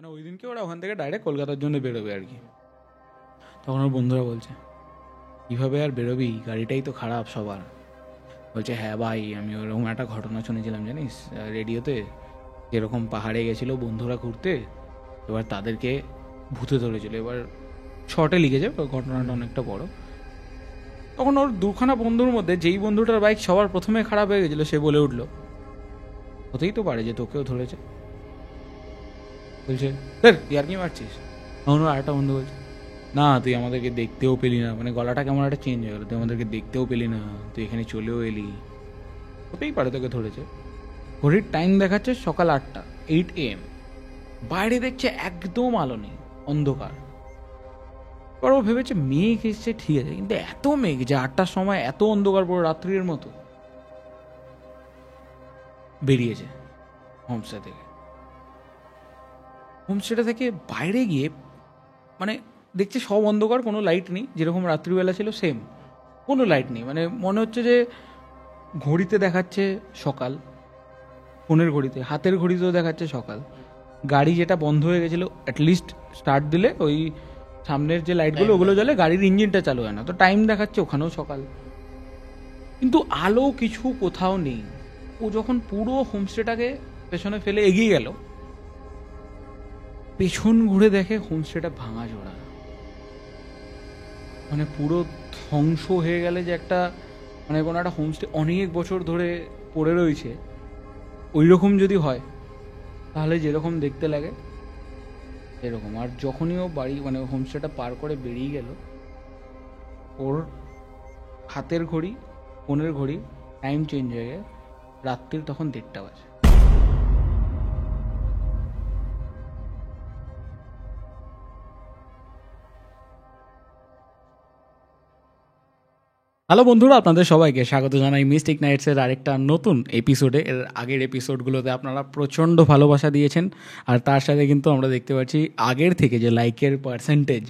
মানে ওই দিনকে ওরা ওখান থেকে ডাইরেক্ট কলকাতার জন্য বেরোবে আর কি। তখন ওর বন্ধুরা বলছে কীভাবে আর বেরোবি, গাড়িটাই তো খারাপ সবার। বলছে হ্যাঁ ভাই, আমি ওরকম একটা ঘটনা শুনেছিলাম জানিস রেডিওতে, যেরকম পাহাড়ে গেছিলো বন্ধুরা ঘুরতে, এবার তাদেরকে ভূতে ধরেছিল। এবার শর্টে লিখেছে, ঘটনাটা অনেকটা বড়। তখন ওর দুখানা বন্ধুর মধ্যে যেই বন্ধুটার বাইক সবার প্রথমে খারাপ হয়ে গেছিলো সে বলে উঠলো হতেই তো পারে যে তোকেও ধরেছে। বলছে স্যার ইয়ার কি মারছিস? তখন আরেকটা বন্ধু বলছে না তুই আমাদেরকে দেখতেও পেলি না, মানে গলাটা কেমন একটা চেঞ্জ হয়ে গেলো, তুই আমাদেরকে দেখতেও পেলি না, তুই এখানে চলেও এলি, হতেই পারে তোকে ধরেছে। ঘড়ির টাইম দেখাচ্ছে সকাল 8টা, 8 AM। বাইরে দেখছে একদম আলো নেই, অন্ধকার। এবার ও ভেবেছে মেঘ এসছে ঠিক আছে, কিন্তু এত মেঘ যে 8টার সময় এত অন্ধকার পুরো রাত্রির মতো। বেরিয়েছে হোমস্টে থেকে। হোমস্টেটা থেকে বাইরে গিয়ে মানে দেখছে সব অন্ধকার, কোনো লাইট নেই, যেরকম রাত্রিবেলা ছিল সেম, কোনো লাইট নেই। মানে মনে হচ্ছে যে ঘড়িতে দেখাচ্ছে সকাল, ফোনের ঘড়িতে, হাতের ঘড়িতেও দেখাচ্ছে সকাল। গাড়ি যেটা বন্ধ হয়ে গেছিলো অ্যাটলিস্ট স্টার্ট দিলে ওই সামনের যে লাইটগুলো ওগুলো জ্বলে, গাড়ির ইঞ্জিনটা চালু হয় না, তো টাইম দেখাচ্ছে ওখানেও সকাল, কিন্তু আলো কিছু কোথাও নেই। ও যখন পুরো হোমস্টেটাকে পেছনে ফেলে এগিয়ে গেল, পেছন ঘুরে দেখে হোমস্টেটা ভাঙা জোড়া, মানে পুরো ধ্বংস হয়ে গেলে যে একটা, মানে কোনো একটা হোমস্টে অনেক বছর ধরে পড়ে রয়েছে ওই রকম যদি হয় তাহলে যেরকম দেখতে লাগে এরকম। আর যখনই ও বাড়ি মানে হোমস্টেটা পার করে বেরিয়ে গেল, ওর হাতের ঘড়ি, ফোনের ঘড়ি টাইম চেঞ্জ হয়ে গেছে, রাত্রির তখন 1:30 বাজে। হ্যালো বন্ধুরা, আপনাদের সবাইকে স্বাগত জানাই মিস্টিক নাইটসের আরেকটা নতুন এপিসোডে। এর আগের এপিসোডগুলোতে আপনারা প্রচণ্ড ভালোবাসা দিয়েছেন, আর তার সাথে কিন্তু আমরা দেখতে পাচ্ছি আগের থেকে যে লাইকের পার্সেন্টেজ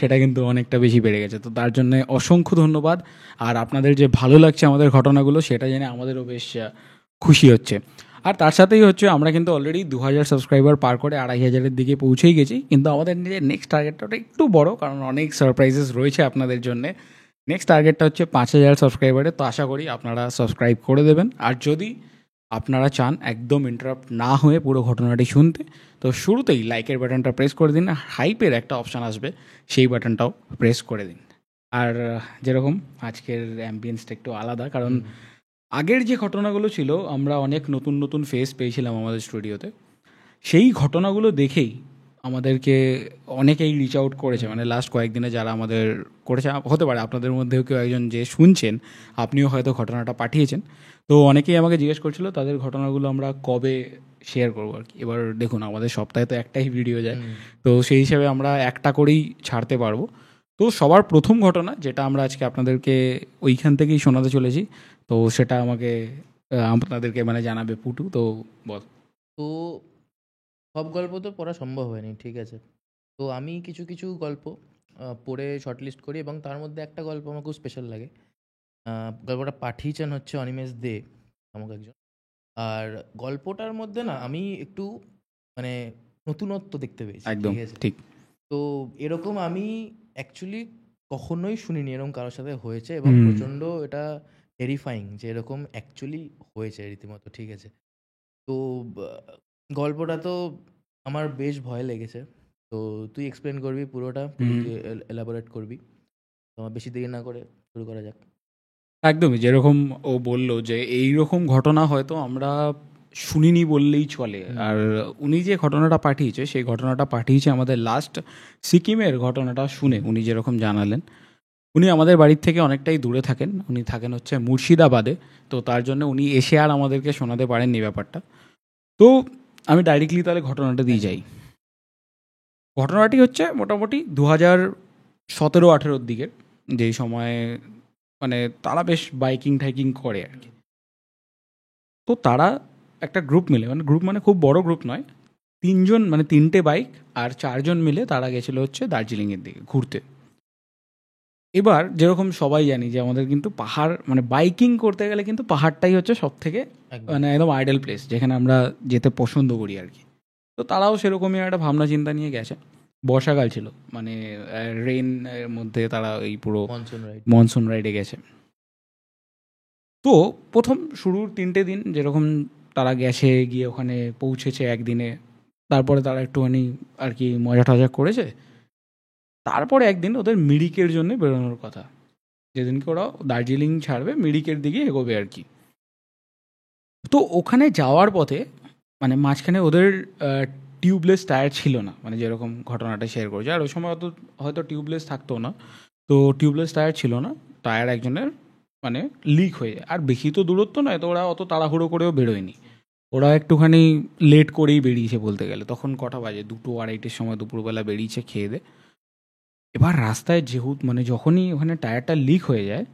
সেটা কিন্তু অনেকটা বেশি বেড়ে গেছে। তো তার জন্য অসংখ্য ধন্যবাদ। আর আপনাদের যে ভালো লাগছে আমাদের ঘটনাগুলো সেটা জেনে আমাদেরও বেশ খুশি হচ্ছে। আর তার সাথেই হচ্ছে আমরা কিন্তু অলরেডি 2000 সাবস্ক্রাইবার পার করে 2500-এর দিকে পৌঁছেই গেছি, কিন্তু আমাদের নিজের নেক্সট টার্গেটটা ওটা একটু বড়, কারণ অনেক সারপ্রাইজেস রয়েছে আপনাদের জন্যে। নেক্সট টার্গেটটা হচ্ছে 5000 সাবস্ক্রাইবারে। তো আশা করি আপনারা সাবস্ক্রাইব করে দেবেন। আর যদি আপনারা চান একদম ইন্টারাপ্ট না হয়ে পুরো ঘটনাটি শুনতে, তো শুরুতেই লাইকের বাটনটা প্রেস করে দিন, হাইপের একটা অপশান আসবে সেই বাটনটাও প্রেস করে দিন। আর যেরকম আজকের অ্যাম্বিয়েন্সটা একটু আলাদা, কারণ আগের যে ঘটনাগুলো ছিল আমরা অনেক নতুন নতুন ফেস পেয়েছিলাম আমাদের স্টুডিওতে, সেই ঘটনাগুলো দেখেই আমাদেরকে অনেকেই রিচ আউট করেছে। মানে লাস্ট কয়েকদিনে যারা আমাদের করেছে, হতে পারে আপনাদের মধ্যেও কেউ একজন যে শুনছেন আপনিও হয়তো ঘটনাটা পাঠিয়েছেন, তো অনেকেই আমাকে জিজ্ঞেস করছিল তাদের ঘটনাগুলো আমরা কবে শেয়ার করবো আর কি। এবার দেখুন আমাদের সপ্তাহে তো একটাই ভিডিও যায়, তো সেই হিসাবে আমরা একটা করেই ছাড়তে পারবো। তো সবার প্রথম ঘটনা যেটা আমরা আজকে আপনাদেরকে ওইখান থেকেই শোনাতে চলেছি, তো সেটা আমাকে আপনাদেরকে মানে জানাবে পুটু। তো বল। তো সব গল্প তো পড়া সম্ভব হয়নি, ঠিক আছে। তো আমি কিছু কিছু গল্প পড়ে শর্টলিস্ট করি, এবং তার মধ্যে একটা গল্প আমার খুব স্পেশাল লাগে। গল্পটা পাঠিয়েছেন হচ্ছে অনিমেষ দে আমাকে একজন। আর গল্পটার মধ্যে না আমি একটু মানে নতুনত্ব দেখতে পেয়েছি, একদম ঠিক আছে। ঠিক। তো এরকম আমি অ্যাকচুয়ালি কখনোই শুনিনি এরকম কারোর সাথে হয়েছে, এবং হুম। প্রচণ্ড এটা টেরিফাইং যে এরকম অ্যাকচুয়ালি হয়েছে রীতিমতো, ঠিক আছে। তো গল্পটা তো আমার বেশ ভয় লেগেছে। তো তুই এক্সপ্লেন করবি পুরোটা, পুরো হুম। তুই এলাবোরেট করবি। তো আমার বেশি দেরি না করে শুরু করা যাক। একদমই যেরকম ও বললো যে এই রকম ঘটনা হয়তো আমরা শুনিনি বললেই চলে। আর উনি যে ঘটনাটা পাঠিয়েছে সেই ঘটনাটা পাঠিয়েছে আমাদের লাস্ট সিকিমের ঘটনাটা শুনে উনি যেরকম জানালেন। উনি আমাদের বাড়ির থেকে অনেকটাই দূরে থাকেন, উনি থাকেন হচ্ছে মুর্শিদাবাদে। তো তার জন্য উনি এসে আর আমাদেরকে শোনাতে পারেননি ব্যাপারটা। তো আমি ডাইরেক্টলি তাহলে ঘটনাটা দিয়ে যাই। ঘটনাটি হচ্ছে মোটামুটি 2017-18 দিকের, যেই সময়ে মানে তারা বেশ বাইকিং টাইকিং করে আর কি। তো তারা একটা গ্রুপ মিলে, মানে গ্রুপ মানে খুব বড় গ্রুপ নয়, 3জন মানে 3টে বাইক আর 4জন মিলে তারা গেছিলো হচ্ছে দার্জিলিংয়ের দিকে ঘুরতে। এবার যেরকম সবাই জানি যে আমাদের কিন্তু পাহাড় মানে বাইকিং করতে গেলে কিন্তু পাহাড়টাই হচ্ছে সব থেকে একদম। মানে একদম আইডল প্লেস যেখানে আমরা যেতে পছন্দ করি আর কি। তো তারাও সেরকমই একটা ভাবনা চিন্তা নিয়ে গেছে। বর্ষাকাল ছিল, মানে রেন এর মধ্যে তারা এই পুরো মনসুন রাইড। মনসুন রাইডে গেছে। তো প্রথম শুরুর 3টে দিন যেরকম তারা গেছে, গিয়ে ওখানে পৌঁছেছে একদিনে, তারপরে তারা একটুখানি আর কি মজা টজা করেছে। তারপরে একদিন ওদের মিরিকের জন্য বেরোনোর কথা, যেদিনকে ওরা দার্জিলিং ছাড়বে মিরিকের দিকে এগোবে আর কি। তো ওখানে যাওয়ার পথে মানে মাঝখানে ওদের টিউবলেস টায়ার ছিল না, মানে যেরকম ঘটনাটা শেয়ার করেছে। আর ওই সময় অত হয়তো টিউবলেস থাকতো না, তো টিউবলেস টায়ার ছিল না, টায়ার একজনের মানে লিক হয়ে যায়। আর বেশি তো দূরত্ব নয়, তো ওরা অত তাড়াহুড়ো করেও বেরোয়নি, ওরা একটুখানি লেট করেই বেরিয়েছে বলতে গেলে। তখন কটা বাজে, 2-2:30-এর সময় দুপুরবেলা বেরিয়েছে খেয়ে দে। এবার রাস্তায় যেহেতু মানে যখনই ওখানে টায়ারটা লিক হয়ে যায়,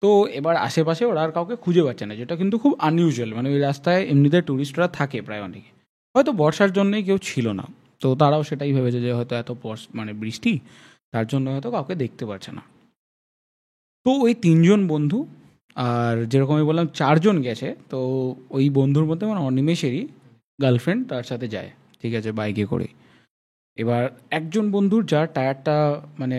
তো এবার আশেপাশে ওরা আর কাউকে খুঁজে পাচ্ছে না, যেটা কিন্তু খুব আনইউজুয়াল। মানে ওই রাস্তায় এমনিতে ট্যুরিস্টরা থাকে প্রায় অনেকে, হয়তো বর্ষার জন্যই কেউ ছিল না, তো তারাও সেটাই ভেবেছে যে হয়তো এত মানে বৃষ্টি, তার জন্য হয়তো কাউকে দেখতে পাচ্ছে না। তো ওই 3জন বন্ধু, আর যেরকম আমি বললাম 4জন গেছে, তো ওই বন্ধুর মধ্যে মানে অনিমেষেরই গার্লফ্রেন্ড তার সাথে যায়, ঠিক আছে, বাইকে করে। এবার একজন বন্ধুর যার টায়ারটা মানে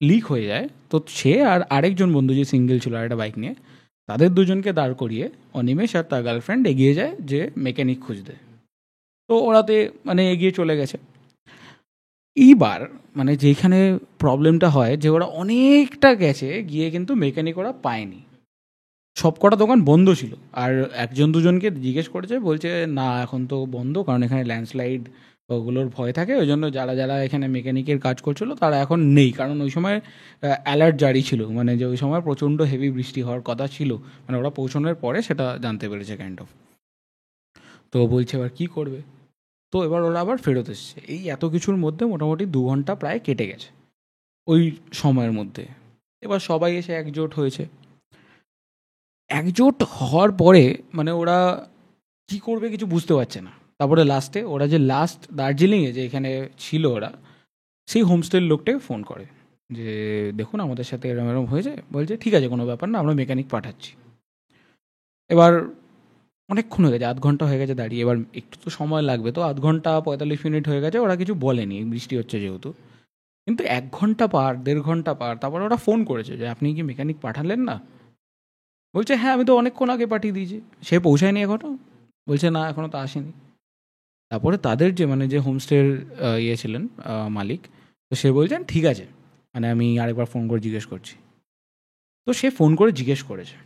লিক হয়ে যায়, তো সে আর আরেকজন বন্ধু যে সিঙ্গেল ছিল আর একটা বাইক নিয়ে, তাদের দুজনকে দাঁড় করিয়ে অনিমেষ আর তার গার্লফ্রেন্ড এগিয়ে যায় যে মেকানিক খুঁজতে। তো ওরাতে মানে এগিয়ে চলে গেছে। এইবার মানে যেখানে প্রবলেমটা হয় যে ওরা অনেকটা গেছে গিয়ে কিন্তু মেকানিক ওরা পায়নি, সব কটা দোকান বন্ধ ছিল। আর একজন দুজনকে জিজ্ঞেস করেছে, বলছে না এখন তো বন্ধ, কারণ এখানে ল্যান্ডস্লাইড ওগুলোর ভয় থাকে, ওই জন্য যারা যারা এখানে মেকানিকের কাজ করছিল তারা এখন নেই। কারণ ওই সময় অ্যালার্ট জারি ছিল, মানে যে ওই সময় প্রচণ্ড হেভি বৃষ্টি হওয়ার কথা ছিল, মানে ওরা পৌঁছানোর পরে সেটা জানতে পেরেছে কাইন্ড অফ। তো বলছে এবার কী করবে। তো এবার ওরা আবার ফেরত এসছে। এই এত কিছুর মধ্যে মোটামুটি 2 ঘন্টা প্রায় কেটে গেছে ওই সময়ের মধ্যে। এবার সবাই এসে একজোট হয়েছে। একজোট হওয়ার পরে মানে ওরা কী করবে কিছু বুঝতে পারছে না। তারপরে লাস্টে ওরা যে লাস্ট দার্জিলিংয়ে যে এখানে ছিল ওরা, সেই হোমস্টের লোকটাকে ফোন করে যে দেখুন আমাদের সাথে এরম এরম হয়েছে। বলছে ঠিক আছে, কোনো ব্যাপার না, আমরা মেকানিক পাঠাচ্ছি। এবার অনেকক্ষণ হয়ে গেছে, 1/2 ঘন্টা হয়ে গেছে দাঁড়িয়ে, এবার একটু তো সময় লাগবে, তো 1/2 ঘন্টা 45 মিনিট হয়ে গেছে, ওরা কিছু বলেনি, বৃষ্টি হচ্ছে যেহেতু। কিন্তু 1 ঘন্টা পার, 1.5 ঘন্টা পার, তারপর ওরা ফোন করেছে যে আপনি কি মেকানিক পাঠালেন না। বলছে হ্যাঁ আমি তো অনেকক্ষণ আগে পাঠিয়ে দিয়েছি, সে পৌঁছায়নি এখনও। বলছে না এখনও তো আসেনি। তারপরে তাদের যে মানে যে হোমস্টের ইয়ে ছিলেন মালিক, তো সে বলছেন ঠিক আছে, মানে আমি আরেকবার ফোন করে জিজ্ঞেস করছি। তো সে ফোন করে জিজ্ঞেস করেছে,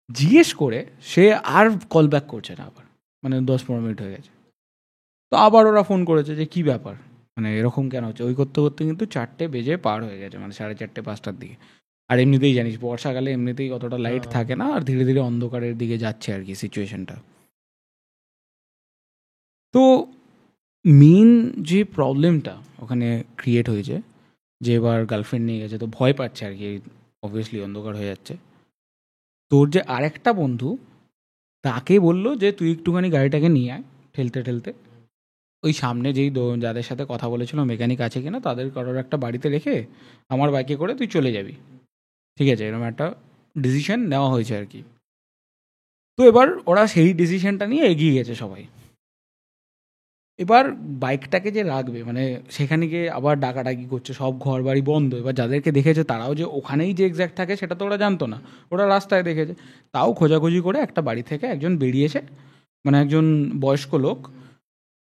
জিজ্ঞেস করে সে আর কল ব্যাক করছে না আবার, মানে 10-15 মিনিট হয়ে গেছে। তো আবার ওরা ফোন করেছে যে কী ব্যাপার, মানে এরকম কেন হচ্ছে। ওই করতে করতে কিন্তু 4টে বেজে পার হয়ে গেছে, মানে 4:30-5টার দিকে। আর এমনিতেই জানিস বর্ষাকালে এমনিতেই অতটা লাইট হ্যাঁ। থাকে না, আর ধীরে ধীরে অন্ধকারের দিকে যাচ্ছে আর কি সিচুয়েশনটা। তো মেন যে প্রবলেমটা ওখানে ক্রিয়েট হয়েছে, যে এবার গার্লফ্রেন্ড নিয়ে গেছে তো ভয় পাচ্ছে আর কি, অবভিয়াসলি অন্ধকার হয়ে যাচ্ছে। তোর যে আরেকটা বন্ধু, তাকে বললো যে তুই একটুখানি গাড়িটাকে নিয়ে আয় ঠেলতে ঠেলতে, ওই সামনে যেই যাদের সাথে কথা বলেছিল মেকানিক আছে কিনা তাদের কারোর একটা বাড়িতে রেখে আমার বাইকে করে তুই চলে যাবি, ঠিক আছে, এরকম একটা ডিসিশন নেওয়া হয়েছে আর কি। তো এবার ওরা সেই ডিসিশনটা নিয়ে এগিয়ে গেছে সবাই। এবার বাইকটাকে যে রাখবে মানে সেখানে গিয়ে আবার ডাকাডাকি করছে, সব ঘর বাড়ি বন্ধ। এবার যাদেরকে দেখেছে তারাও যে ওখানেই যে এক্স্যাক্ট থাকে সেটা তো ওরা জানতো না, ওরা রাস্তায় দেখেছে। তাও খোঁজাখুঁজি করে একটা বাড়ি থেকে একজন বেরিয়েছে, মানে একজন বয়স্ক লোক।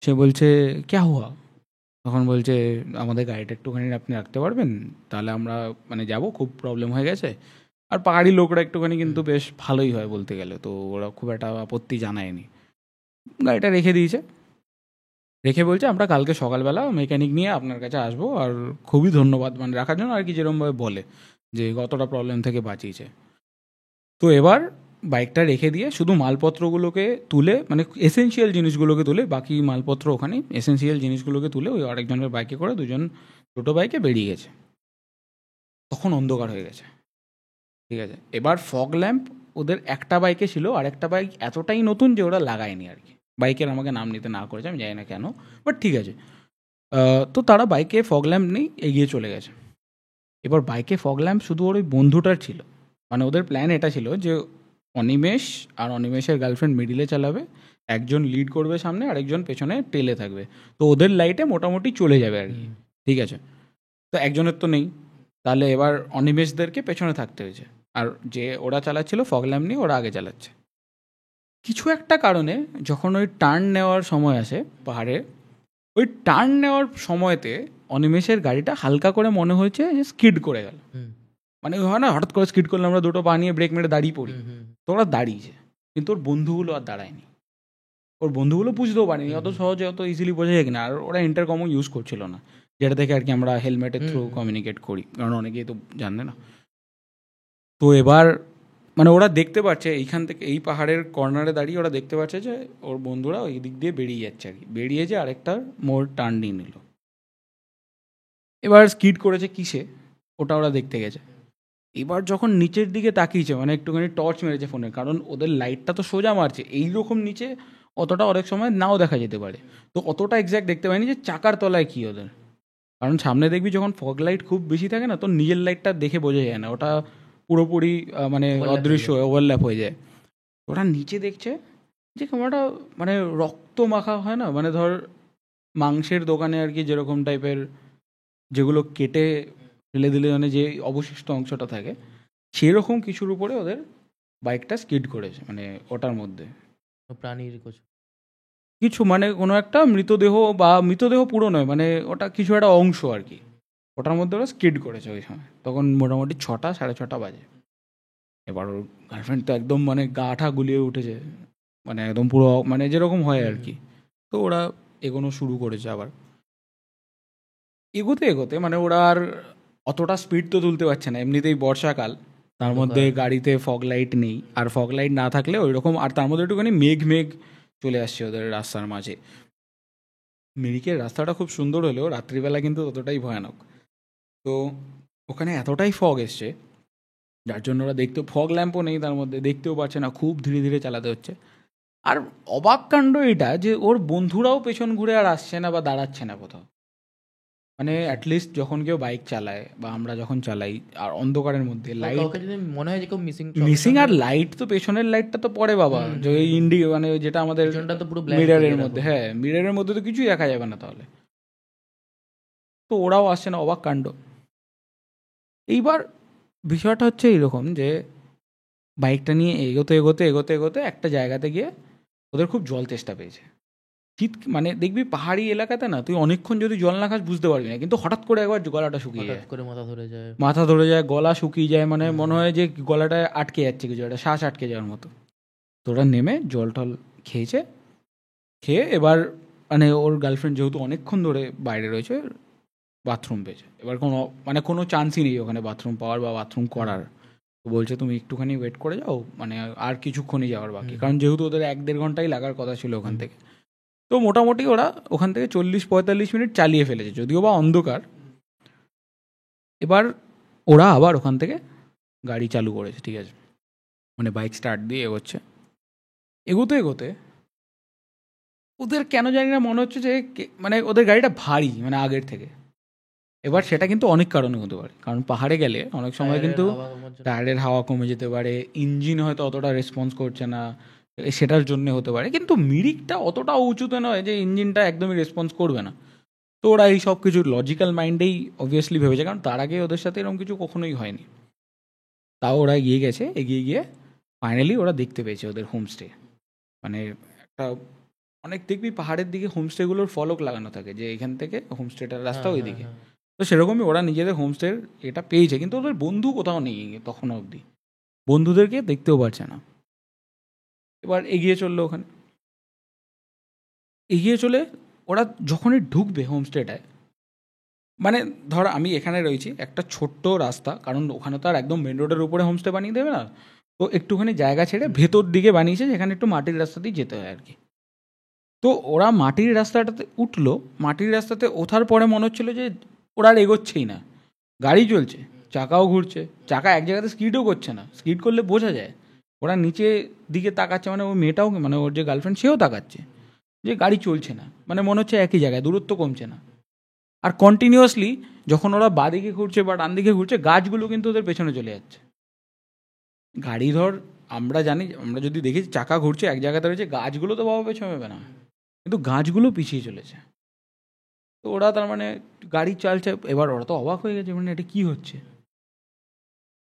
সে বলছে ক্যা হুয়া, তখন বলছে আমাদের গাড়িটা একটুখানি আপনি রাখতে পারবেন, তাহলে আমরা মানে যাব, খুব প্রবলেম হয়ে গেছে। আর পাহাড়ি লোকরা একটুখানি কিন্তু বেশ ভালোই হয় বলতে গেলে, তো ওরা খুব একটা আপত্তি জানায়নি। গাড়িটা রেখে দিয়েছে, রেখে বলছে আমরা কালকে সকালবেলা মেকানিক নিয়ে আপনার কাছে আসবো, আর খুবই ধন্যবাদ মানে রাখার জন্য আর কি, যেরকমভাবে বলে যে কতটা প্রবলেম থেকে বাঁচিয়েছে। তো এবার বাইকটা রেখে দিয়ে শুধু মালপত্রগুলোকে তুলে, মানে এসেনশিয়াল জিনিসগুলোকে তুলে, বাকি মালপত্র ওখানে, এসেনশিয়াল জিনিসগুলোকে তুলে ওই আরেকজনের বাইকে করে দুজন ছোটো বাইকে বেরিয়ে গেছে। তখন অন্ধকার হয়ে গেছে, ঠিক আছে। এবার ফগ ল্যাম্প ওদের একটা বাইকে ছিল, আর একটা বাইক এতটাই নতুন যে ওরা লাগায়নি আর কি। বাইকের আমাকে নাম নিতে না করেছে, আমি জানি না কেন, বাট ঠিক আছে। তো তারা বাইকে ফগ ল্যাম্প নেই এগিয়ে চলে গেছে। এবার বাইকে ফগ ল্যাম্প শুধু ওর ওই বন্ধুটার ছিল, মানে ওদের প্ল্যান এটা ছিল যে অনিমেষ আর অনিমেষের গার্লফ্রেন্ড মিডিলে চালাবে, একজন লিড করবে সামনে, আরেকজন পেছনে টেলে থাকবে। তো ওদের লাইটে মোটামুটি চলে যাবে আর কি, ঠিক আছে। তো একজনের তো নেই, তাহলে এবার অনিমেষদেরকে পেছনে থাকতে হয়েছে। আর যে ওরা চালাচ্ছিল ফগ ল্যাম্প নিয়ে, ওরা আগে চালাচ্ছে। কিছু একটা কারণে যখন ওই টার্ন নেওয়ার সময় আসে পাহাড়ে, ওই টার্ন নেওয়ার সময়তে অনিমেষের গাড়িটা হালকা করে মনে হয়েছে যে স্কিড করে গেল। মানে ওই হয় না, হঠাৎ করে স্কিড করলে আমরা দুটো পা নিয়ে ব্রেক মেরে দাঁড়িয়ে পড়ি, তো ওরা দাঁড়িয়েছে। কিন্তু ওর বন্ধুগুলো আর দাঁড়ায়নি, ওর বন্ধুগুলো বুঝতেও পারেনি, অত সহজে অত ইজিলি বোঝা যায় কিনা। আর ওরা ইন্টারকমও ইউজ করছিল না, যেটা থেকে আর কি আমরা হেলমেটের থ্রু কমিউনিকেট করি, কারণ অনেকেই তো জানে না। তো এবার মানে ওরা দেখতে পাচ্ছে এইখান থেকে, এই পাহাড়ের কর্নারে দাঁড়িয়ে ওরা দেখতে পাচ্ছে যে ওর বন্ধুরা ওই দিক দিয়ে বেরিয়ে যাচ্ছে আর কি, বেরিয়ে যে আরেকটা মোড় টার্ন নিয়ে নিল। এবার স্কিড করেছে কিসে, ওটা ওরা দেখতে গেছে। এবার যখন নিচের দিকে তাকিয়েছে, মানে একটুখানি টর্চ মেরেছে ফোনে, কারণ ওদের লাইটটা তো সোজা মারছে, এইরকম নিচে অতটা অনেক সময় নাও দেখা যেতে পারে। তো অতটা এক্স্যাক্ট দেখতে পায়নি যে চাকার তলায় কী ওদের, কারণ সামনে দেখবি যখন ফগ লাইট খুব বেশি থাকে না, তো নিজের লাইটটা দেখে বোঝা যায় না, ওটা পুরোপুরি মানে অদৃশ্য ওভারল্যাপ হয়ে যায়। ওরা নিচে দেখছে যে কেমনটা মানে রক্ত মাখা হয় না, মানে ধর মাংসের দোকানে আর কি যেরকম টাইপের, যেগুলো কেটে ফেলে দিলে মানে যে অবশিষ্ট অংশটা থাকে, সেরকম কিছুর উপরে ওদের বাইকটা স্কিড করেছে, মানে ওটার মধ্যে প্রাণীর কিছু, মানে কোনো একটা মৃতদেহ, বা মৃতদেহ পুরো নয়, মানে ওটা কিছু একটা অংশ আর কি, ওটার মধ্যে ওরা স্কিড করেছে ওই সময়। তখন মোটামুটি 6টা 6:30 বাজে। এবার ওর গার্লফ্রেন্ড তো একদম মানে গা ঠা গুলিয়ে উঠেছে, মানে একদম পুরো মানে যেরকম হয় আর কি। তো ওরা এগোনো শুরু করেছে আবার, এগোতে এগোতে মানে ওরা আর অতটা স্পিড তো তুলতে পারছে না, এমনিতেই বর্ষাকাল, তার মধ্যে গাড়িতে ফগ লাইট নেই, আর ফগ লাইট না থাকলে ওই রকম, আর তার মধ্যে একটুখানি মেঘ মেঘ চলে আসছে ওদের রাস্তার মাঝে। মিরিকের রাস্তাটা খুব সুন্দর হলেও রাত্রিবেলা কিন্তু ততটাই ভয়ানক। তো ওখানে এতটাই ফগ এসছে, যার জন্য ওরা দেখতেও, ফগ ল্যাম্পও নেই তার মধ্যে, দেখতেও পাচ্ছে না, খুব ধীরে ধীরে চালাতে হচ্ছে। আর অবাক কাণ্ড এটা যে ওর বন্ধুরাও পেছন ঘুরে আর আসছে না বা দাঁড়াচ্ছে না কোথাও। মানে অ্যাটলিস্ট যখন কেউ বাইক চালায় বা আমরা যখন চালাই আর অন্ধকারের মধ্যে লাইট মনে হয় যে কেউ মিসিং, আর লাইট তো পেছনের লাইটটা তো পরে বাবা, যে ওই মানে যেটা আমাদের তো পুরো মিররের মধ্যে, হ্যাঁ মিররের মধ্যে তো কিছুই দেখা যাবে না তাহলে। তো ওরাও আসছে না, অবাক কাণ্ড। এইবার বিষয়টা হচ্ছে এইরকম যে বাইকটা নিয়ে এগোতে এগোতে এগোতে এগোতে একটা জায়গাতে গিয়ে ওদের খুব জল তেষ্টা পেয়েছে। শীত মানে দেখবি পাহাড়ি এলাকাতে না, তুই অনেকক্ষণ যদি জল না খাস বুঝতে পারবি না, কিন্তু হঠাৎ করে একবার গলাটা শুকিয়ে যায়, করে মাথা ধরে যায়, গলা শুকিয়ে যায়, মানে মনে হয় যে গলাটা আটকে যাচ্ছে, কিছু একটা শ্বাস আটকে যাওয়ার মতো। তো ওরা নেমে জল টল খেয়েছে, খেয়ে এবার মানে ওর গার্লফ্রেন্ড যেহেতু অনেকক্ষণ ধরে বাইরে রয়েছে, বাথরুম পেয়েছে। এবার কোনো চান্সই নেই ওখানে বাথরুম পাওয়ার বা বাথরুম করার। তো বলছে তুমি একটুখানি ওয়েট করে যাও, মানে আর কিছুক্ষণই যাওয়ার বাকি, কারণ যেহেতু ওদের 1-1.5 ঘন্টাই লাগার কথা ছিল ওখান থেকে। তো মোটামুটি ওরা ওখান থেকে 40-45 মিনিট চালিয়ে ফেলেছে, যদিও বা অন্ধকার। এবার ওরা আবার ওখান থেকে গাড়ি চালু করেছে, ঠিক আছে, মানে বাইক স্টার্ট দিয়ে এগোচ্ছে। এগোতে এগোতে ওদের কেন জানি না মনে হচ্ছে যে মানে ওদের গাড়িটা ভারী, মানে আগের থেকে। এবার সেটা কিন্তু অনেক কারণে হতে পারে, কারণ পাহাড়ে গেলে অনেক সময় কিন্তু টায়ারের হাওয়া কমে যেতে পারে, ইঞ্জিন হয়তো অতটা রেসপন্স করছে না, সেটার জন্য হতে পারে। কিন্তু মিরিকটা অতটাও উঁচুতে নয় যে ইঞ্জিনটা একদমই রেসপন্স করবে না। তো ওরা এই সব কিছু লজিক্যাল মাইন্ডেই অবভিয়াসলি ভেবেছে, কারণ তার আগে ওদের সাথে এরকম কিছু কখনোই হয়নি। তাও ওরা এগিয়ে গেছে, এগিয়ে গিয়ে ফাইনালি ওরা দেখতে পেয়েছে ওদের হোমস্টে। মানে একটা অনেক দেখবি পাহাড়ের দিকে হোমস্টেগুলোর ফলক লাগানো থাকে যে এখান থেকে হোমস্টেটার রাস্তা ওই দিকে। তো সেরকমই ওরা নিজেদের হোমস্টের এটা পেয়েছে, কিন্তু ওদের বন্ধু কোথাও নেই তখনও অবধি, বন্ধুদেরকে দেখতেও পারছে না। এবার এগিয়ে চললো ওখানে, এগিয়ে চলে ওরা যখনই ঢুকবে হোমস্টেটায়, মানে ধর আমি এখানে রয়েছি, একটা ছোট্ট রাস্তা, কারণ ওখানে তো আর একদম মেন রোডের উপরে হোমস্টে বানিয়ে দেবে না, তো একটুখানি জায়গা ছেড়ে ভেতর দিকে বানিয়েছে, যেখানে একটু মাটির রাস্তা দিয়ে যেতে হয় আর কি। তো ওরা মাটির রাস্তাটাতে উঠলো, মাটির রাস্তাতে ওঠার পরে মনে হচ্ছিলো যে ওরা আর এগোচ্ছেই না, গাড়ি চলছে, চাকাও ঘুরছে, চাকা এক জায়গাতে স্কিডও করছে না, স্কিড করলে বোঝা যায়। ওরা নিচে দিকে তাকাচ্ছে, মানে ওই মেয়েটাও, মানে ওর যে গার্লফ্রেন্ড সেও তাকাচ্ছে যে গাড়ি চলছে না, মানে মনে হচ্ছে একই জায়গায়, দূরত্ব কমছে না। আর কন্টিনিউয়াসলি যখন ওরা বাঁদিকে ঘুরছে বা ডান দিকে ঘুরছে, গাছগুলো কিন্তু ওদের পেছনে চলে যাচ্ছে। গাড়ি ধর আমরা জানি, আমরা যদি দেখি চাকা ঘুরছে এক জায়গাতে রয়েছে, গাছগুলো তো বাবা পেছাবে না, কিন্তু গাছগুলো পিছিয়ে চলেছে। তো ওরা তার মানে গাড়ি চালছে, এবার ওরা তো অবাক হয়ে গেছে, মানে এটা কী হচ্ছে।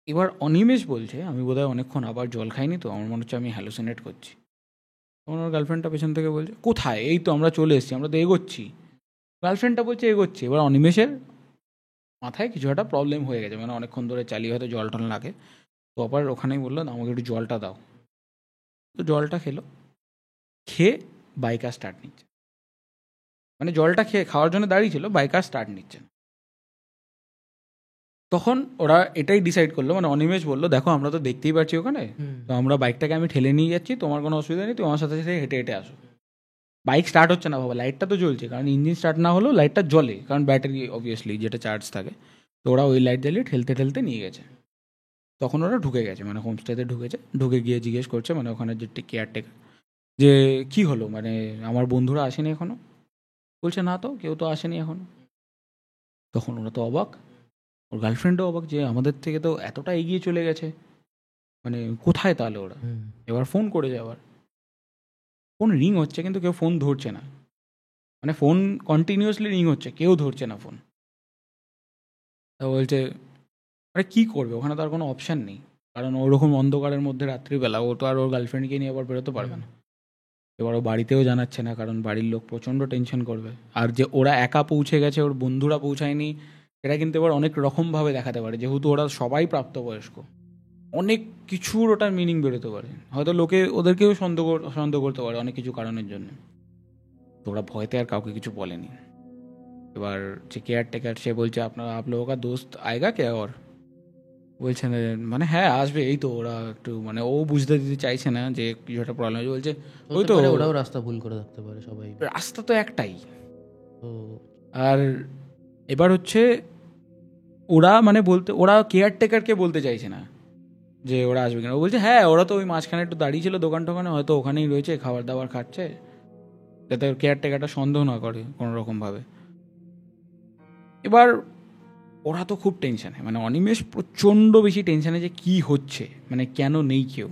এবার অনিমেষ বলছে আমি বোধহয় অনেকক্ষণ আবার জল খাইনি, তো আমার মনে হচ্ছে আমি হ্যালোসিনেট করছি। তখন ওর গার্লফ্রেন্ডটা পেছন থেকে বলছে কোথায়, এই তো আমরা চলে এসেছি, আমরা তো এগোচ্ছি। গার্লফ্রেন্ডটা বলছে এগোচ্ছি। এবার অনিমেষের মাথায় কিছু একটা প্রবলেম হয়ে গেছে, মানে অনেকক্ষণ ধরে চালিয়ে হয়তো জল টল লাগে। তো আবার ওখানেই বললো আমাকে একটু জলটা দাও। তো জলটা খেলো, খেয়ে বাইক আর স্টার্ট নিচ্ছে, মানে জলটা খেয়ে খাওয়ার জন্য দাঁড়িয়ে ছিল, বাইক আর স্টার্ট নিচ্ছে না। তখন ওরা এটাই ডিসাইড করলো, মানে অনিমেষ বললো দেখো আমরা তো দেখতেই পাচ্ছি ওখানে, তো আমরা বাইকটাকে আমি ঠেলে নিয়ে যাচ্ছি, তোমার কোনো অসুবিধা নেই, তুমি আমার সাথে সাথে হেঁটে হেঁটে আসো। বাইক স্টার্ট হচ্ছে না বাবা, লাইটটা তো জ্বলছে, কারণ ইঞ্জিন স্টার্ট না হলেও লাইটটা জ্বলে, কারণ ব্যাটারি অবভিয়াসলি যেটা চার্জ থাকে। তো ওরা ওই লাইট জ্বালিয়ে ঠেলতে ঠেলতে নিয়ে গেছে। তখন ওরা ঢুকে গেছে, মানে হোমস্টেতে ঢুকেছে, ঢুকে গিয়ে জিজ্ঞেস করছে মানে ওখানে যে কেয়ারটেকার, যে কি হলো, মানে আমার বন্ধুরা আসেনি এখনো। বলছে না তো, কেউ তো আসেনি এখনো। তখন ওরা তো অবাক, ওর গার্লফ্রেন্ডও অবাক যে আমাদের থেকে তো এতটা এগিয়ে চলে গেছে, মানে কোথায় তাহলে ওরা। এবার ফোন করে যাওয়ার, ফোন রিং হচ্ছে কিন্তু কেউ ফোন ধরছে না, মানে ফোন কন্টিনিউয়াসলি রিং হচ্ছে, কেউ ধরছে না ফোন। তা বলছে আরে কী করবে, ওখানে তো আর কোনো অপশান নেই, কারণ ওরকম অন্ধকারের মধ্যে রাত্রিবেলা ও তো আর ওর গার্লফ্রেন্ডকে নিয়ে আবার বেরোতে পারবে না। এবার ও বাড়িতেও জানাচ্ছে না, কারণ বাড়ির লোক প্রচণ্ড টেনশন করবে। আর যে ওরা একা পৌঁছে গেছে, ওর বন্ধুরা পৌঁছায়নি, এটা কিন্তু এবার অনেক রকমভাবে দেখাতে পারে, যেহেতু ওরা সবাই প্রাপ্তবয়স্ক। অনেক কিছুর ওটার মিনিং বেরোতে পারে, হয়তো লোকে ওদেরকেও সন্দেহ করতে পারে অনেক কিছু কারণের জন্য। তো ওরা ভয়তে আর কাউকে কিছু বলেনি। এবার যে কেয়ারটেকার সে বলছে আপনারা আপ লোগোं का दोस्त आएगा क्या, और বলছে না মানে হ্যাঁ আসবে, এই তো ওরা একটু মানে ও বুঝতে দিতে চাইছে না যে কিছু একটা প্রবলেম হয়েছে। বলছে ওই তো ওরাও রাস্তা ভুল করে থাকতে পারে, সবাই রাস্তা তো একটাই। তো আর এবার হচ্ছে ওরা মানে বলতে, ওরা কেয়ারটেকারকে বলতে চাইছে না যে ওরা আসবে কিনা। ও বলছে হ্যাঁ ওরা তো ওই মাঝখানে একটু দাঁড়িয়ে ছিল দোকান টোকানে, হয়তো ওখানেই রয়েছে খাবার দাবার খাচ্ছে, যাতে কেয়ারটেকারটা সন্দেহ না করে কোনো রকমভাবে। এবার ওরা তো খুব টেনশানে, মানে অনিমেষ প্রচণ্ড বেশি টেনশানে যে কি হচ্ছে, মানে কেন নেই কেউ।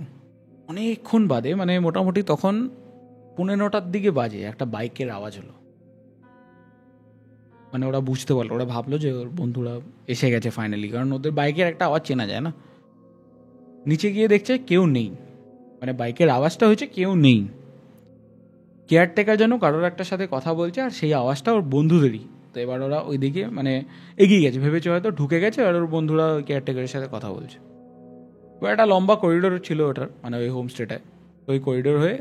অনেকক্ষণ বাদে মানে মোটামুটি তখন 9:30টার দিকে বাজে, একটা বাইকের আওয়াজ হলো। মানে ওরা বুঝতে পারলো, ওরা ভাবলো যে ওর বন্ধুরা এসে গেছে ফাইনালি, কারণ ওদের বাইকের একটা আওয়াজ চেনা যায় না। নিচে গিয়ে দেখছে কেউ নেই, মানে বাইকের আওয়াজটা হয়েছে কেউ নেই। কেয়ারটেকার যেন কারোর একটার সাথে কথা বলছে, আর সেই আওয়াজটা ওর বন্ধুদেরই। তো এবার ওরা ওই দিকে মানে এগিয়ে গেছে, ভেবেছে হয়তো ঢুকে গেছে, আর ওর বন্ধুরা কেয়ারটেকারের সাথে কথা বলছে। এবার একটা লম্বা করিডোর ছিল ওটার, মানে ওই হোমস্টেটায়। ওই করিডোর হয়ে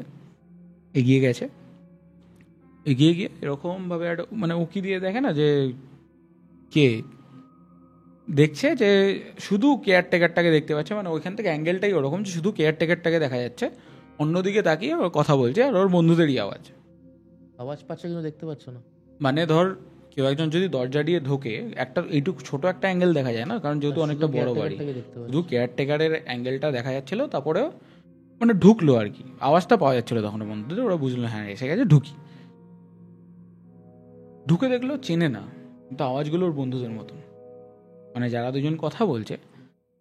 এগিয়ে গেছে, এগিয়ে গিয়ে এরকমভাবে একটা মানে উকি দিয়ে দেখে না যে কে, দেখছে যে শুধু কেয়ারটেকারটাকে দেখতে পাচ্ছে, মানে ওইখান থেকে অ্যাঙ্গেলটাই ওরকম যে শুধু কেয়ারটেকারটাকে দেখা যাচ্ছে, অন্যদিকে তাকিয়ে ওর কথা বলছে, আর ওর বন্ধুদেরই আওয়াজ পাচ্ছে কিন্তু দেখতে পাচ্ছ না। মানে ধর কেউ একজন যদি দরজা দিয়ে ঢোকে, একটা এইটুকু ছোট একটা অ্যাঙ্গেল দেখা যায় না, কারণ যেহেতু অনেকটা বড় বাড়ি, শুধু কেয়ারটেকারের অ্যাঙ্গেলটা দেখা যাচ্ছিল। তারপরেও মানে ঢুকলো আর কি, আওয়াজটা পাওয়া যাচ্ছিলো তখন বন্ধুদের, ওরা বুঝলো হ্যাঁ এসে গেছে, ঢুকি। ঢুকে দেখলো চেনে না, কিন্তু আওয়াজগুলো ওর বন্ধুদের মতন, মানে যারা দুজন কথা বলছে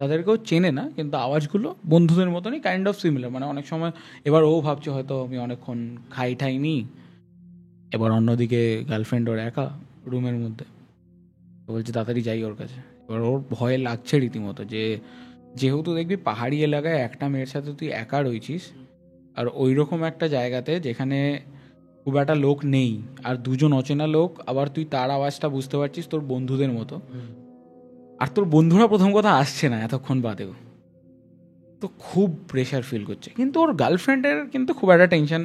তাদেরকেও চেনে না, কিন্তু আওয়াজগুলো বন্ধুদের মতনই কাইন্ড অফ সিমিলার। মানে অনেক সময় এবার ও ভাবছে হয়তো আমি অনেকক্ষণ খাই ঠাইনি, এবার অন্যদিকে গার্লফ্রেন্ড ওর একা রুমের মধ্যে, বলছে তাড়াতাড়ি যাই ওর কাছে। এবার ওর ভয় লাগছে রীতিমতো, যে যেহেতু দেখবি পাহাড়ি এলাকায় একটা মেয়ের সাথে তুই একা রয়েছিস, আর ওই রকম একটা জায়গাতে যেখানে খুব একটা লোক নেই, আর দুজন অচেনা লোক, আবার তুই তার আওয়াজটা বুঝতে পারছিস তোর বন্ধুদের মতো, আর তোর বন্ধুরা প্রথম কথা আসছে না এতক্ষণ বাদেও, তো খুব প্রেশার ফিল করছে। কিন্তু ওর গার্লফ্রেন্ডের কিন্তু খুব একটা টেনশন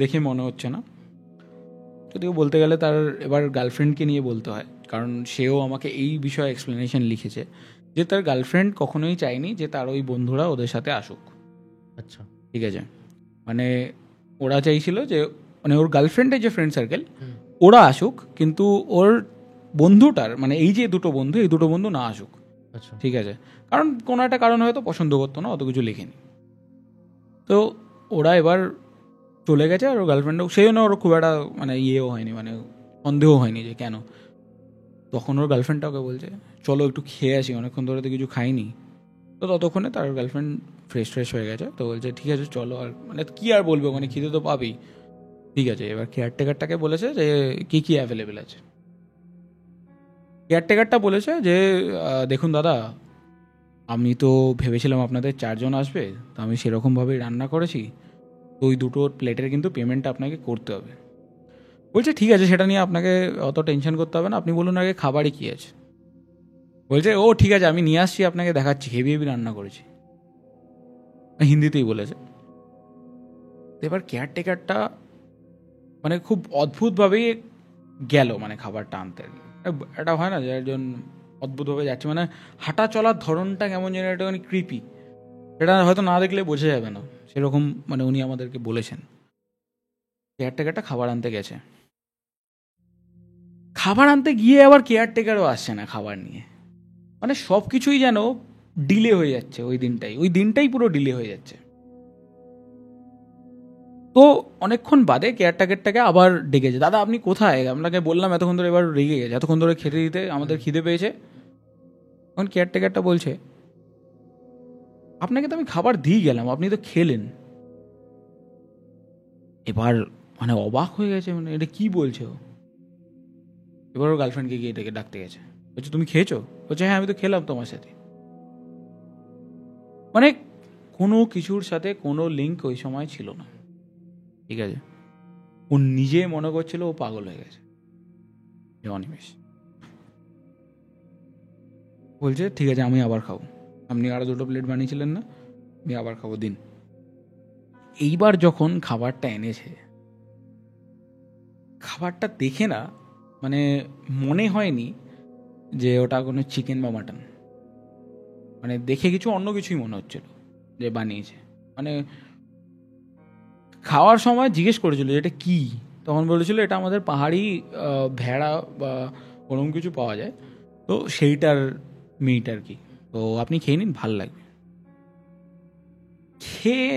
দেখে মনে হচ্ছে না, যদিও বলতে গেলে তার এবার গার্লফ্রেন্ডকে নিয়ে বলতে হয়, কারণ সেও আমাকে এই বিষয়ে এক্সপ্লেনেশন লিখেছে যে তার গার্লফ্রেন্ড কখনোই চায়নি যে তার ওই বন্ধুরা ওদের সাথে আসুক। আচ্ছা, ঠিক আছে, মানে ওরা চাইছিল যে মানে ওর গার্লফ্রেন্ডের যে ফ্রেন্ড সার্কেল ওরা আসুক, কিন্তু ওর বন্ধুটার মানে এই যে দুটো বন্ধু, এই দুটো বন্ধু না আসুক। আচ্ছা, ঠিক আছে, কারণ কোনো একটা কারণ হয়তো পছন্দ করতো না, অত কিছু লেখেনি। তো ওরা এবার চলে গেছে, আর ওর গার্লফ্রেন্ডও সেই জন্য ওর খুব একটা মানে ইয়েও হয়নি, মানে সন্দেহ হয়নি যে কেন। তখন ওর গার্লফ্রেন্ডটা ওকে বলছে চলো একটু খেয়ে আসি, অনেকক্ষণ ধরে তো কিছু খাইনি। তো ততক্ষণে তার গার্লফ্রেন্ড ফ্রেশ হয়ে গেছে। তো বলছে ঠিক আছে চলো, আর মানে কী আর বলবে, ওখানে খিদে তো পাবেই। ঠিক আছে, এবার কেয়ারটেকারটাকে বলেছে যে কী কী অ্যাভেলেবেল আছে। কেয়ারটেকারটা বলেছে যে দেখুন দাদা, আমি তো ভেবেছিলাম আপনাদের 4 জন আসবে, তো আমি সেরকমভাবেই রান্না করেছি, তো ওই দুটো প্লেটের কিন্তু পেমেন্টটা আপনাকে করতে হবে। বলছে ঠিক আছে, সেটা নিয়ে আপনাকে অত টেনশন করতে হবে না, আপনি বলুন আগে খাবারে কী আছে। বলছে ও ঠিক আছে, আমি নিয়ে আসছি, আপনাকে দেখাচ্ছি, হেভি হেভি রান্না করেছি। হিন্দিতেই বলেছে। তো এবার কেয়ারটেকারটা মানে খুব অদ্ভুতভাবেই গেল মানে খাবারটা আনতে আর কি। এটা হয় না যে একজন অদ্ভুতভাবে যাচ্ছে, মানে হাঁটা চলার ধরনটা কেমন যেন একটা মানে ক্রিপি, সেটা হয়তো না দেখলে বোঝা যাবে না, সেরকম মানে উনি আমাদেরকে বলেছেন। কেয়ারটেকারটা খাবার আনতে গেছে, খাবার আনতে গিয়ে আবার কেয়ারটেকারও আসছে না খাবার নিয়ে। মানে সব কিছুই যেন ডিলে হয়ে যাচ্ছে, ওই দিনটাই পুরো ডিলে হয়ে যাচ্ছে। তো অনেকক্ষণ বাদে কেয়ারটেকারটাকে আবার ডেকেছে, দাদা আপনি কোথায়, আপনাকে বললাম এতক্ষণ ধরে, এবার রেগে গেছে, এতক্ষণ ধরে খেতে দিতে আমাদের খিদে পেয়েছে। তখন কেয়ারটেকারটা বলছে আপনাকে তো আমি খাবার দিয়ে গেলাম, আপনি তো খেলেন। এবার মানে অবাক হয়ে গেছে, মানে এটা কি বলছে ও। এবার ওর গার্লফ্রেন্ডকে গিয়ে এটাকে ডাকতে গেছে, বলছে তুমি খেয়েছো? বলছে হ্যাঁ আমি তো খেলাম তোমার সাথে। মানে কোনো কিছুর সাথে কোনো লিঙ্ক ওই সময় ছিল না, ঠিক আছে। ও নিজে মনে করছিল ও পাগল হয়ে গেছে। অনিমেষ বলছে ঠিক আছে আমি আবার খাবো, আপনি আরো 2টো প্লেট বানিয়েছিলেন না, আমি আবার খাবো দিন। এইবার যখন খাবারটা এনেছে, খাবারটা দেখে না মানে মনে হয়নি যে ওটা কোনো চিকেন বা মাটন, মানে দেখে কিছু অন্য কিছুই মনে হচ্ছিল যে বানিয়েছে। মানে খাওয়ার সময় জিজ্ঞেস করেছিল যে এটা কী, তখন বলেছিল এটা আমাদের পাহাড়ি ভেড়া বা ওরকম কিছু পাওয়া যায়, তো সেইটার মিট আর কি, তো আপনি খেয়ে নিন ভাল লাগবে। খেয়ে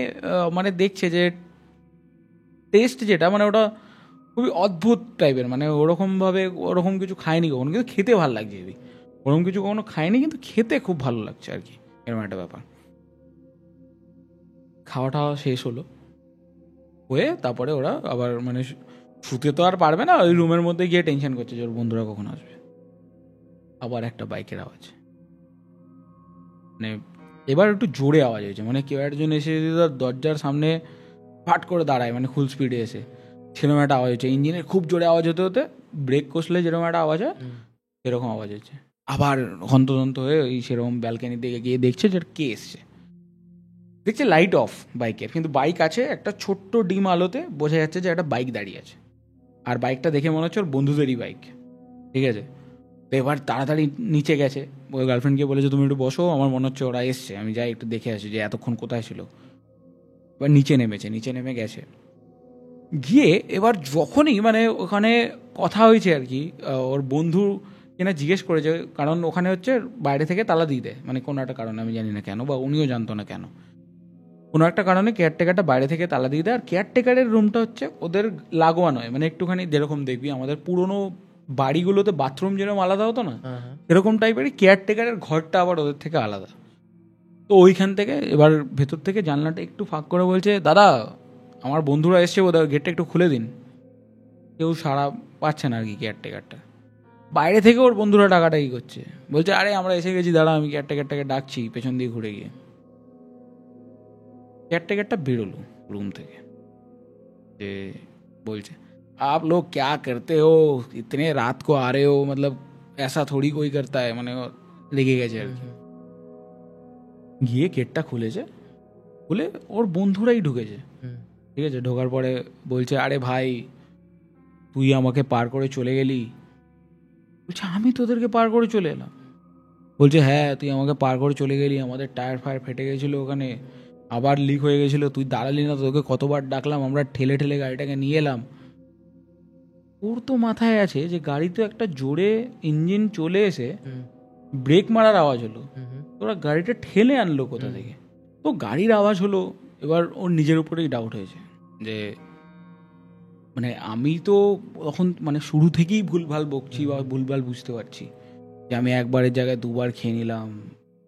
মানে দেখছে যে টেস্ট যেটা মানে ওটা খুবই অদ্ভুত টাইপের, মানে ওরকমভাবে ওরকম কিছু খায়নি কখনো, কিন্তু খেতে ভালো লাগছে হেবি। ওরকম কিছু কখনো খায়নি, কিন্তু খেতে খুব ভালো লাগছে আর কি, এরকম একটা ব্যাপার। খাওয়া টাওয়া শেষ হলো, হয়ে তারপরে ওরা আবার মানে শুতে তো আর পারবে না, ওই রুমের মধ্যে গিয়ে টেনশন করছে যে ওর বন্ধুরা কখন আসবে। আবার একটা বাইকের আওয়াজ, মানে এবার একটু জোরে আওয়াজ হয়েছে, মানে কেউ একজন এসে যদি তার দরজার সামনে ফাট করে দাঁড়ায়, মানে ফুল স্পিডে এসে, সেরকম একটা আওয়াজ হচ্ছে। ইঞ্জিনের খুব জোরে আওয়াজ হতে হতে ব্রেক কষলে যেরকম একটা আওয়াজ হয়, সেরকম আওয়াজ হচ্ছে। আবার হন্তদন্ত হয়ে ওই সেরকম ব্যালকানির দিকে গিয়ে দেখছে যে কে এসছে। দেখছে লাইট অফ বাইকের, কিন্তু বাইক আছে, একটা ছোট্ট ডিম আলোতে বোঝা যাচ্ছে যে একটা বাইক দাঁড়িয়ে আছে, আর বাইকটা দেখে মনে হচ্ছে ওর বন্ধুদেরই বাইক, ঠিক আছে। তো এবার তাড়াতাড়ি নিচে গেছে, ওই গার্লফ্রেন্ডকে বলেছে তুমি একটু বসো, আমার মনে হচ্ছে ওরা এসছে, আমি যাই একটু দেখে আসি যে এতক্ষণ কোথায় ছিল। এবার নিচে নেমে গেছে, গিয়ে এবার যখনই মানে ওখানে কথা হয়েছে আর কি, ওর বন্ধু কিনা জিজ্ঞেস করেছে, কারণ ওখানে হচ্ছে বাইরে থেকে তালা দিয়ে দেয়, মানে কোনো একটা কারণে, আমি জানি না কেন, বা উনিও জানতো না কেন, কোনো একটা কারণে কেয়ারটেকারটা বাইরে থেকে তালা দিয়ে দেয়। আর কেয়ারটেকারের রুমটা হচ্ছে ওদের লাগোয়া নয়, মানে একটুখানি যেরকম দেখবি আমাদের পুরোনো বাড়িগুলোতে বাথরুম যেরকম আলাদা হতো না, এরকম টাইপেরই কেয়ারটেকারের ঘরটা আবার ওদের থেকে আলাদা। তো ওইখান থেকে এবার ভেতর থেকে জানলাটা একটু ফাঁক করে বলছে দাদা আমার বন্ধুরা এসছে, ওদের গেটটা একটু খুলে দিন। কেউ সাড়া পাচ্ছে না আর কি কেয়ারটেকারটা। বাইরে থেকে ওর বন্ধুরা ডাকাডাকি করছে, বলছে আরে আমরা এসে গেছি দাঁড়া, আমি কেয়ারটেকারটাকে ডাকছি পেছন দিয়ে ঘুরে গিয়ে। কেয়ারটেকারটা বেরোলো রুম থেকে, যে बोलते आप लोग क्या करते हो, इतने रात को आ रहे हो, मतलब ऐसा थोड़ी कोई करता है, মানে লেগে গেছে আর কি। গিয়ে গেটটা খুলেছে, খুলে ওর বন্ধুরাই ঢুকেছে, ঠিক আছে। ঢোকার পরে বলছে আরে ভাই তুই আমাকে পার করে চলে গেলি। বলছে আমি তোদেরকে পার করে চলে এলাম? বলছে হ্যাঁ তুই আমাকে পার করে চলে গেলি, আমাদের টায়ার ফায়ার ফেটে গেছিলো ওখানে, আবার লিক হয়ে গেছিলো, তুই দাঁড়ালি না, তোকে কতবার ডাকলাম, আমরা ঠেলে ঠেলে গাড়িটাকে নিয়ে এলাম। ওর তো মাথায় আছে যে গাড়ি তো একটা জোরে ইঞ্জিন চলে এসে ব্রেক মারার আওয়াজ হলো, ওরা গাড়িটা ঠেলে আনলো কোথা থেকে? তো গাড়ির আওয়াজ হলো। এবার ওর নিজের উপরেই ডাউট হয়েছে যে মানে আমি তো তখন মানে শুরু থেকেই ভুলভাল বকছি বা ভুলভাল বুঝতে পারছি যে আমি একবারের জায়গায় দুবার খেয়ে নিলাম,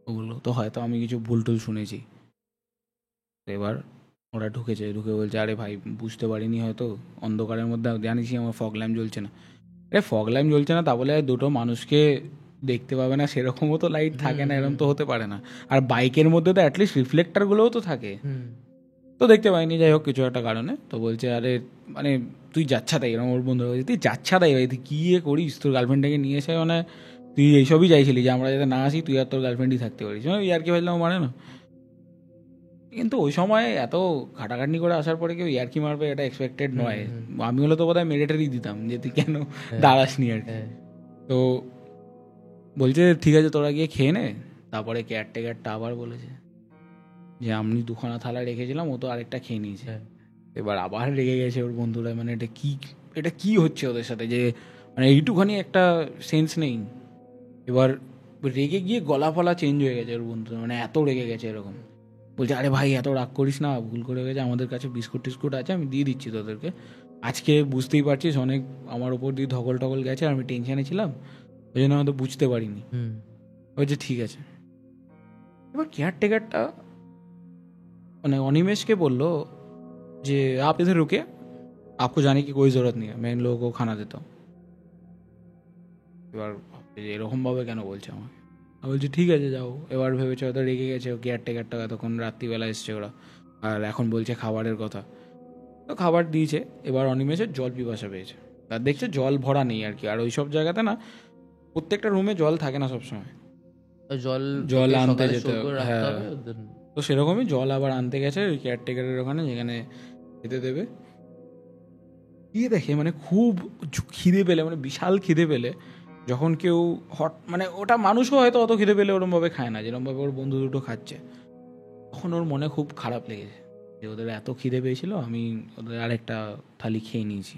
ওগুলো তো হয়তো আমি কিছু ভুল টুল শুনেছি। এবার ওরা ঢুকে বলছে আরে ভাই বুঝতে পারিনি হয়তো অন্ধকারের মধ্যে, জানিসই আমার ফগ ল্যাম্প জ্বলছে না। আরে ফগ ল্যাম্প জ্বলছে না তা বলে দুটো মানুষকে দেখতে পাবে না সেরকমও তো লাইট থাকে না, এরকম তো হতে পারে না। আর বাইকের মধ্যে তো অ্যাটলিস্ট রিফ্লেক্টারগুলোও তো থাকে, তো দেখতে পাইনি। যাই হোক কিছু একটা কারণে তো বলছে আরে মানে তুই যাচ্ছা তাই, এরকম ওর বন্ধু বলছে তুই যাচ্ছা তাই ভাই, তুই কী করিস, তোর গার্লফ্রেন্ডটাকে নিয়ে এসে মানে তুই এইসবই চাইছিলি যে আমরা যাতে না আসি, তুই আর তোর গার্লফ্রেন্ডই থাকতে পারিস, মানে ইয়ার্কি ভাবলাম মানে না। কিন্তু ওই সময় এত খাটাখাটনি করে আসার পরে কেউ ইয়ার্কি মারবে এটা এক্সপেক্টেড নয়। আমি হলে তো বোধহয় মেরিটারি দিতাম যে তুই কেন দাঁড়াসনি আর কি। তো বলছে ঠিক আছে তোরা গিয়ে খেয়ে নে। তারপরে কেয়ারটেকারটা আবার বলেছে যে আমি দুখানা থালা রেখেছিলাম, ও তো আরেকটা খেয়ে নিয়েছে। এবার আবার রেগে গেছে ওর বন্ধুরা, মানে এটা কি হচ্ছে ওদের সাথে, যে মানে এইটুখানি একটা সেন্স নেই। এবার রেগে গিয়ে গলা ফলা চেঞ্জ হয়ে গেছে ওর বন্ধু, মানে এত রেগে গেছে এরকম। বলছে আরে ভাই এত রাগ করিস না, ভুল করে গেছে, আমাদের কাছে বিস্কুট টিস্কুট আছে আমি দিয়ে দিচ্ছি তোদেরকে। আজকে বুঝতেই পারছিস অনেক আমার ওপর দিয়ে ধকল টকল গেছে, আমি টেনশানে ছিলাম ওই জন্য হয়তো বুঝতে পারিনি। বলছে ঠিক আছে। এবার কেয়ারটেকারটা মানে অনিমেষকে বললো যে आप इधर रुके, आपको जाने की कोई ज़रूरत नहीं है, मैं इन लोगों को खाना देता हूँ। এবার এরকমভাবে কেন বলছে আমাকে, আমি বলছি ঠিক আছে যাও। এবার ভেবেছে হয়তো রেগে গেছে কেয়ারটেকারটা, এতক্ষণ রাত্রিবেলা এসছে ওরা, আর এখন বলছে খাবারের কথা। তো খাবার দিয়েছে। এবার অনিমেষের জল পিপাসা পেয়েছে, আর দেখছে জল ভরা নেই আর কি। আর ওই সব জায়গাতে না প্রত্যেকটা রুমে জল থাকে না সবসময়, জল আনতে যেতে হবে। হ্যাঁ, তো সেরকমই জল আবার আনতে গেছে ওই কেয়ারটেকারের ওখানে যেখানে খেতে দেবে। গিয়ে দেখে মানে খুব খিদে পেলে, মানে বিশাল খিদে পেলে যখন কেউ মানে ওটা মানুষও হয়তো অত খিদে পেলে ওরমভাবে খায় না যেরমভাবে ওর বন্ধু দুটো খাচ্ছে, তখন ওর মনে খুব খারাপ লেগেছে যে ওদের এত খিদে পেয়েছিল, আমি ওদের আরেকটা থালি খেয়ে নিয়েছি।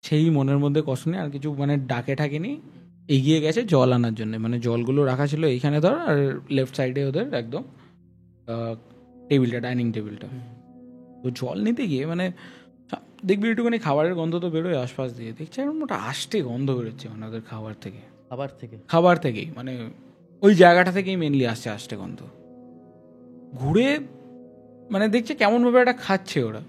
সেই মনের মধ্যে কষ্ট নেই আর কিছু, মানে ডাকে ঠাকেনি, এগিয়ে গেছে জল আনার জন্য। মানে জলগুলো রাখা ছিল এইখানে ধর, আর লেফট সাইডে ওদের একদম টেবিলটা, ডাইনিং টেবিলটা। তো জল নিতে গিয়ে মানে দেখবি একটুখানি খাবারের গন্ধ তো বেরোয় আশপাশ দিয়ে, দেখছি এরকম ওটা আষ্টে গন্ধ বেরোচ্ছে মানে ওদের খাবার থেকেই, মানে ওই জায়গাটা থেকেই মেনলি আসছে আষ্টে গন্ধ। ঘুরে মানে দেখছে কেমনভাবে একটা খাচ্ছে ওরা,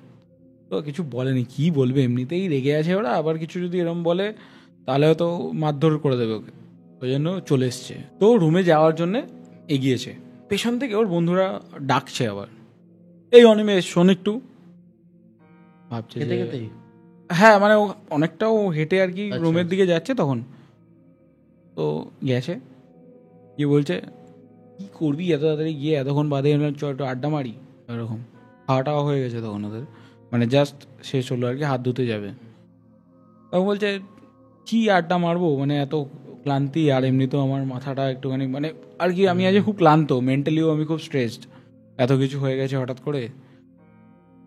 তো কিছু বলেনি, কি বলবে, এমনিতেই রেগে আছে ওরা, আবার কিছু যদি এরম বলে তাহলে হয়তো মারধর করে দেবে ওকে, ওই জন্য চলে এসছে। তো রুমে যাওয়ার জন্যে এগিয়েছে, পেছন থেকে ওর বন্ধুরা ডাকছে আবার, এই অনিমেষ শোন একটু। ভাবছে হ্যাঁ মানে ও অনেকটাও হেঁটে আর কি রুমের দিকে যাচ্ছে তখন। তো গেছে, কি বলছে কি করবি এত তাড়াতাড়ি গিয়ে, এতক্ষণ বাদে চ একটু আড্ডা মারি, এরকম। খাওয়া টাওয়া হয়ে গেছে তখন ওদের, মানে জাস্ট শেষ হলো আর কি, হাত ধুতে যাবে। তখন বলছে কি আড্ডা মারবো, মানে এত ক্লান্তি, আর এমনিতেও আমার মাথাটা একটুখানি মানে আর কি, আমি আজ খুব ক্লান্ত, মেন্টালিও আমি খুব স্ট্রেসড, এত কিছু হয়ে গেছে হঠাৎ করে,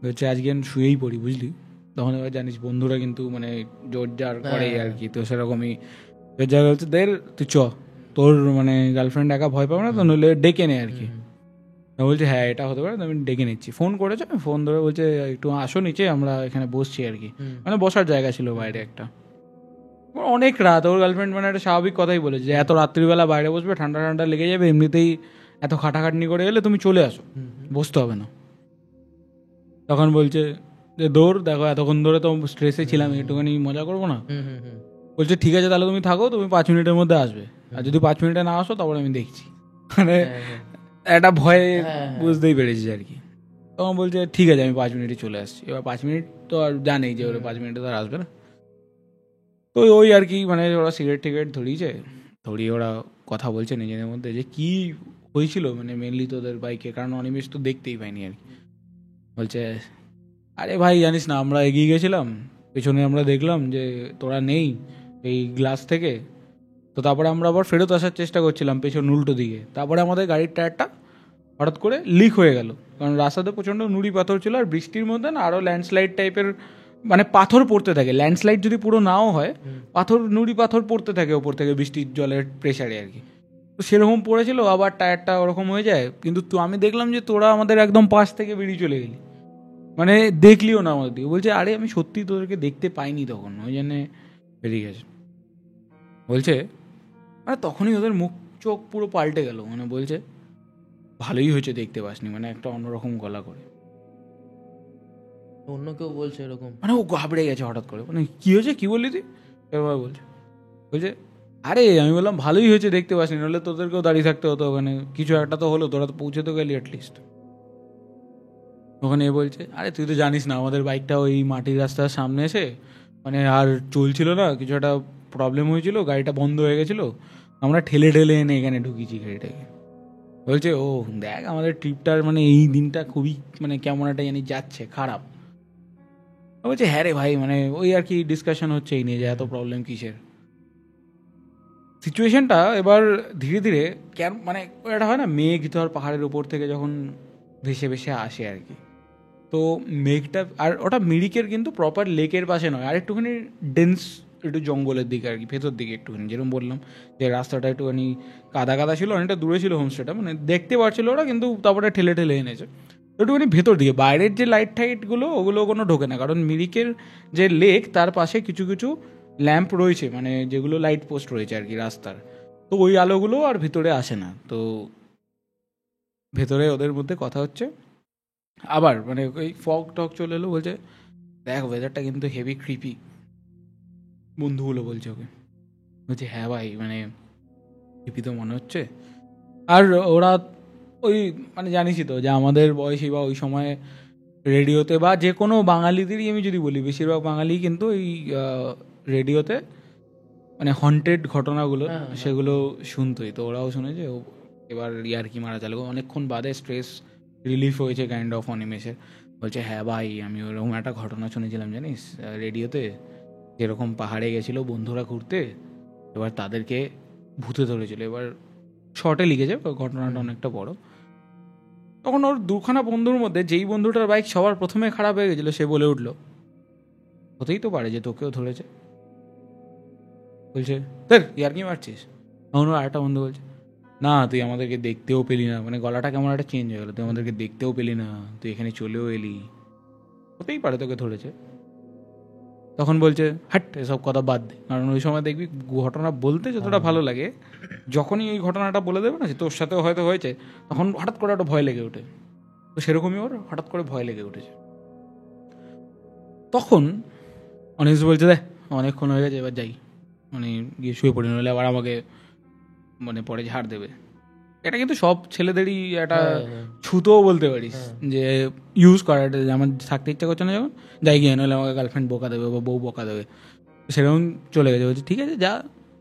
হচ্ছে আজকে শুয়েই পড়ি বুঝলি। তখন এবার জানিস বন্ধুরা কিন্তু মানে জোর জার করে আর কি, তো সেরকমই জোর জার হচ্ছে দের তুই চ, তোর মানে গার্লফ্রেন্ড একা ভয় পাবে না তো, নইলে ডেকে নে আর কি। বলছে হ্যাঁ এটা হতে পারে, আমি ডেকে নিচ্ছি। ফোন করেছে, আমি ফোন ধরে বলছে একটু আসো নিচে, আমরা এখানে বসছি আর কি, মানে বসার জায়গা ছিল বাইরে একটা। অনেক রাত, ওর গার্লফ্রেন্ড মানে একটা স্বাভাবিক কথাই বলেছে যে এত রাত্রিবেলা বাইরে বসবে, ঠান্ডা ঠান্ডা লেগে যাবে, এমনিতেই এত খাটাখাটনি করে এলে তুমি চলে আসো, বসতে হবে না। তখন বলছে যে দৌড়, দেখো এতক্ষণ ধরে তো স্ট্রেসে ছিলাম, একটুখানি মজা করবো না। বলছে ঠিক আছে তাহলে তুমি থাকো, তুমি 5 মিনিটের মধ্যে আসবে, আর যদি 5 মিনিটে না আসো তারপরে আমি দেখছি, মানে একটা ভয়ে বুঝতেই পেরেছি আর কি। তখন বলছে ঠিক আছে আমি 5 মিনিটে চলে আসছি। এবার 5 মিনিট তো আর জানেই যে ওরা 5 মিনিটে তো আর আসবে না। তো ওই আর কি, মানে ওরা সিগারেট টিগারেট ধরিয়েছে, ধরিয়ে ওরা কথা বলছে নিজেদের মধ্যে যে কি হয়েছিল, মানে মেনলি তোদের বাইকে, কারণ অনিমেষ তো দেখতেই পাইনি আর কি। বলছে আরে ভাই জানিস না আমরা এগিয়ে গেছিলাম, পেছনে আমরা দেখলাম যে তোরা নেই এই গ্লাস থেকে, তো তারপরে আমরা আবার ফেরত আসার চেষ্টা করছিলাম পেছন উল্টো দিকে, তারপরে আমাদের গাড়ির টায়ারটা হঠাৎ করে লিক হয়ে গেল, কারণ রাস্তাতে প্রচণ্ড নুড়ি পাথর ছিল, আর বৃষ্টির মধ্যে না আরও ল্যান্ডস্লাইড টাইপের মানে পাথর পড়তে থাকে, ল্যান্ডস্লাইড যদি পুরো নাও হয় পাথর, নুড়ি পাথর পড়তে থাকে ওপর থেকে বৃষ্টির জলের প্রেশারে আর কি। তো সেরকম পড়েছিল, আবার টায়ারটা ওরকম হয়ে যায়, কিন্তু আমি দেখলাম যে তোরা আমাদের একদম পাশ থেকে বেরিয়ে চলে গেলি, মানে দেখলিও না আমাদের দিকে। বলছে আরে আমি সত্যি তোদেরকে দেখতে পাইনি তখন, ওই জন্যে বেরিয়ে গেছে। বলছে মানে তখনই ওদের মুখ চোখ পুরো পাল্টে গেল, মানে বলছে ভালোই হয়েছে দেখতে পাসনি, মানে একটা অন্যরকম গলা করে। অন্য কেউ বলছে এরকম? মানে ও ঘাবড়ে গেছে হঠাৎ করে, মানে কী হয়েছে, কী বললি তুই? এবার বলছে আরে আমি বললাম ভালোই হয়েছে দেখতে পাসনি, নাহলে তোদেরকেও দাঁড়িয়ে থাকতে হতো ওখানে, কিছু একটা তো হলো, তোরা তো পৌঁছে তো গেলি অ্যাটলিস্ট। ওখানে এ বলছে আরে তুই তো জানিস না আমাদের বাইকটা ওই মাটির রাস্তার সামনে এসে মানে আর চলছিল না, কিছু একটা প্রবলেম হয়েছিল, গাড়িটা বন্ধ হয়ে গেছিলো, আমরা ঠেলে ঠেলে এনে এখানে ঢুকিয়েছি গাড়িটাকে। বলছে ও দেখ আমাদের ট্রিপটার মানে এই দিনটা খুবই মানে কেমন একটা জানি যাচ্ছে, খারাপ। বলছে হ্যাঁ রে ভাই, মানে ওই আর কি ডিসকাশন হচ্ছে এই নিয়ে যে এত প্রবলেম কিসের। সিচুয়েশনটা এবার ধীরে ধীরে মানে এটা হয় না, মেঘ ধর পাহাড়ের উপর থেকে যখন ভেসে ভেসে আসে আর কি, তো মেঘটা আর ওটা মিরিকের কিন্তু প্রপার লেকের পাশে নয়, আর একটুখানি ডেন্স একটু জঙ্গলের দিকে আর কি, ভেতর দিকে একটুখানি, যেরকম বললাম যে রাস্তাটা একটুখানি কাদা কাদা ছিল, অনেকটা দূরে ছিল হোমস্টেটা, মানে দেখতে পাচ্ছিল ওরা কিন্তু তারপরে ঠেলে ঠেলে এনেছে একটুখানি ভেতর দিকে। বাইরের যে লাইট টাইটগুলো ওগুলো কোনো ঢোকে না, কারণ মিরিকের যে লেক তার পাশে কিছু কিছু ল্যাম্প রয়েছে, মানে যেগুলো লাইট পোস্ট রয়েছে আর কি রাস্তার, তো ওই আলোগুলো আর ভিতরে আসে না। তো ভেতরে ওদের মধ্যে কথা হচ্ছে, আবার মানে ওই ফগ টক চলে এলো, বলছে দেখ ওয়েদারটা কিন্তু হেভি ক্রিপি, বন্ধুগুলো বলছে ওকে। বলছে হ্যাঁ ভাই মানে ক্রিপি তো মনে হচ্ছে। আর ওরা ওই মানে জানিসই তো যে আমাদের বয়সী বা ওই সময়ে রেডিওতে বা যে কোনো বাঙালিদেরই আমি যদি বলি, বেশিরভাগ বাঙালি কিন্তু এই রেডিওতে মানে হন্টেড ঘটনাগুলো সেগুলো শুনতোই, তো ওরাও শুনেছে। এবার ইয়ার্কি মারা চালু অনেকক্ষণ বাদে স্ট্রেস রিলিফ হয়েছে কাইন্ড অফ অনিমেষের। বলছে হ্যাঁ ভাই আমি ওরকম একটা ঘটনা শুনেছিলাম জানিস রেডিওতে, যেরকম পাহাড়ে গেছিলো বন্ধুরা ঘুরতে, এবার তাদেরকে ভূতে ধরেছিল। এবার শর্টে লিখেছে, ঘটনাটা অনেকটা বড়। তখন ওর দুখানা বন্ধুর মধ্যে যেই বন্ধুটার বাইক সবার প্রথমে খারাপ হয়ে গেছিলো সে বলে উঠলো হতেই তো পারে যে তোকেও ধরেছে। বলছে তোর ইয়ার্কি মারছিস? তখন আর একটা বন্ধু বলছে না তুই আমাদেরকে দেখতেও পেলি না, মানে গলাটা কেমন একটা চেঞ্জ হয়ে গেলো, তুই আমাদেরকে দেখতেও পেলি না, তুই এখানে চলেও এলি, হতেই পারে তোকে ধরেছে। তখন বলছে হাট এসব কথা বাদ দে, কারণ ওই সময় দেখবি ঘটনা বলতে যতটা ভালো লাগে, যখনই ওই ঘটনাটা বলে দেবে না যে তোর সাথেও হয়তো হয়েছে, তখন হঠাৎ করে একটা ভয় লেগে ওঠে। তো সেরকমই ওর হঠাৎ করে ভয় লেগে উঠেছে। তখন অনিস বলছে দেখ অনেকক্ষণ হয়ে গেছে, এবার যাই, মানে গিয়ে শুয়ে পড়ি, নইলে আবার আমাকে মানে পরে ঝাড় দেবে। এটা কিন্তু সব ছেলেদেরই একটা ছুতোও বলতে পারিস, যে ইউজ করা, এটা আমার থাকতে ইচ্ছা করছে না যখন যাই গিয়ে, নইলে আমাকে গার্লফ্রেন্ড বোকা দেবে বা বউ বোকা দেবে। সেরকম চলে গেছে, বলছে ঠিক আছে যা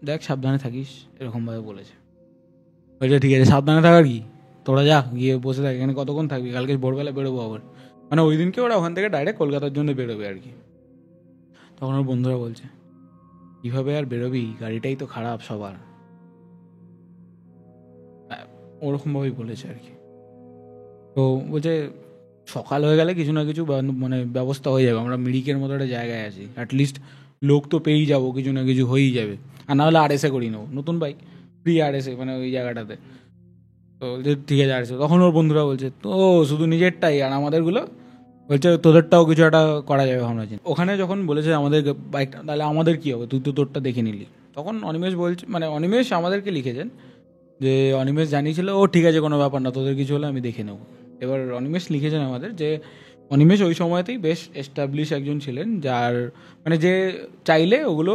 দেখ সাবধানে থাকিস, এরকমভাবে বলেছে। বলছে ঠিক আছে সাবধানে থাকার কি, তোরা যা গিয়ে বসে থাক, এখানে কতক্ষণ থাকবি, কালকে ভোরবেলা বেরোবো আবার। মানে ওই দিনকে ওরা ওখান থেকে ডাইরেক্ট কলকাতার জন্য বেরোবে আর কি। তখন ওর বন্ধুরা বলছে কীভাবে আর বেরোবি, গাড়িটাই তো খারাপ সবার, ওরকমভাবেই বলেছে আর কি। তো বলছে সকাল হয়ে গেলে কিছু না কিছু মানে ব্যবস্থা হয়ে যাবে, আমরা মিরিকের মতো একটা জায়গায় আছি, অ্যাটলিস্ট লোক তো পেয়েই যাবো, কিছু না কিছু হয়েই যাবে, আর না হলে আরএসএ করিয়ে নেবো, নতুন বাইক ফ্রি আরএসএ মানে ওই জায়গাটাতে। তো বলছে ঠিক আছে আরএসএ। তখন ওর বন্ধুরা বলছে তো শুধু নিজেরটাই আর আমাদেরগুলো, বলছে তোদেরটাও কিছু একটা করা যাবে ভাবনা চিন্তা। ওখানে যখন বলেছে আমাদের বাইকটা, তাহলে আমাদের কী হবে, তুই তো তোরটা দেখে নিলি। তখন অনিমেষ বলছে, মানে অনিমেষ আমাদেরকে লিখেছেন যে অনিমেষ জানিয়েছিল ও ঠিক আছে কোনো ব্যাপার না, তোদের কিছু হলে আমি দেখে নেব। এবার অনিমেষ লিখেছেন আমাদের যে অনিমেষ ওই সময়তেই বেশ এস্টাবলিশ একজন ছিলেন, যার মানে যে চাইলে ওগুলো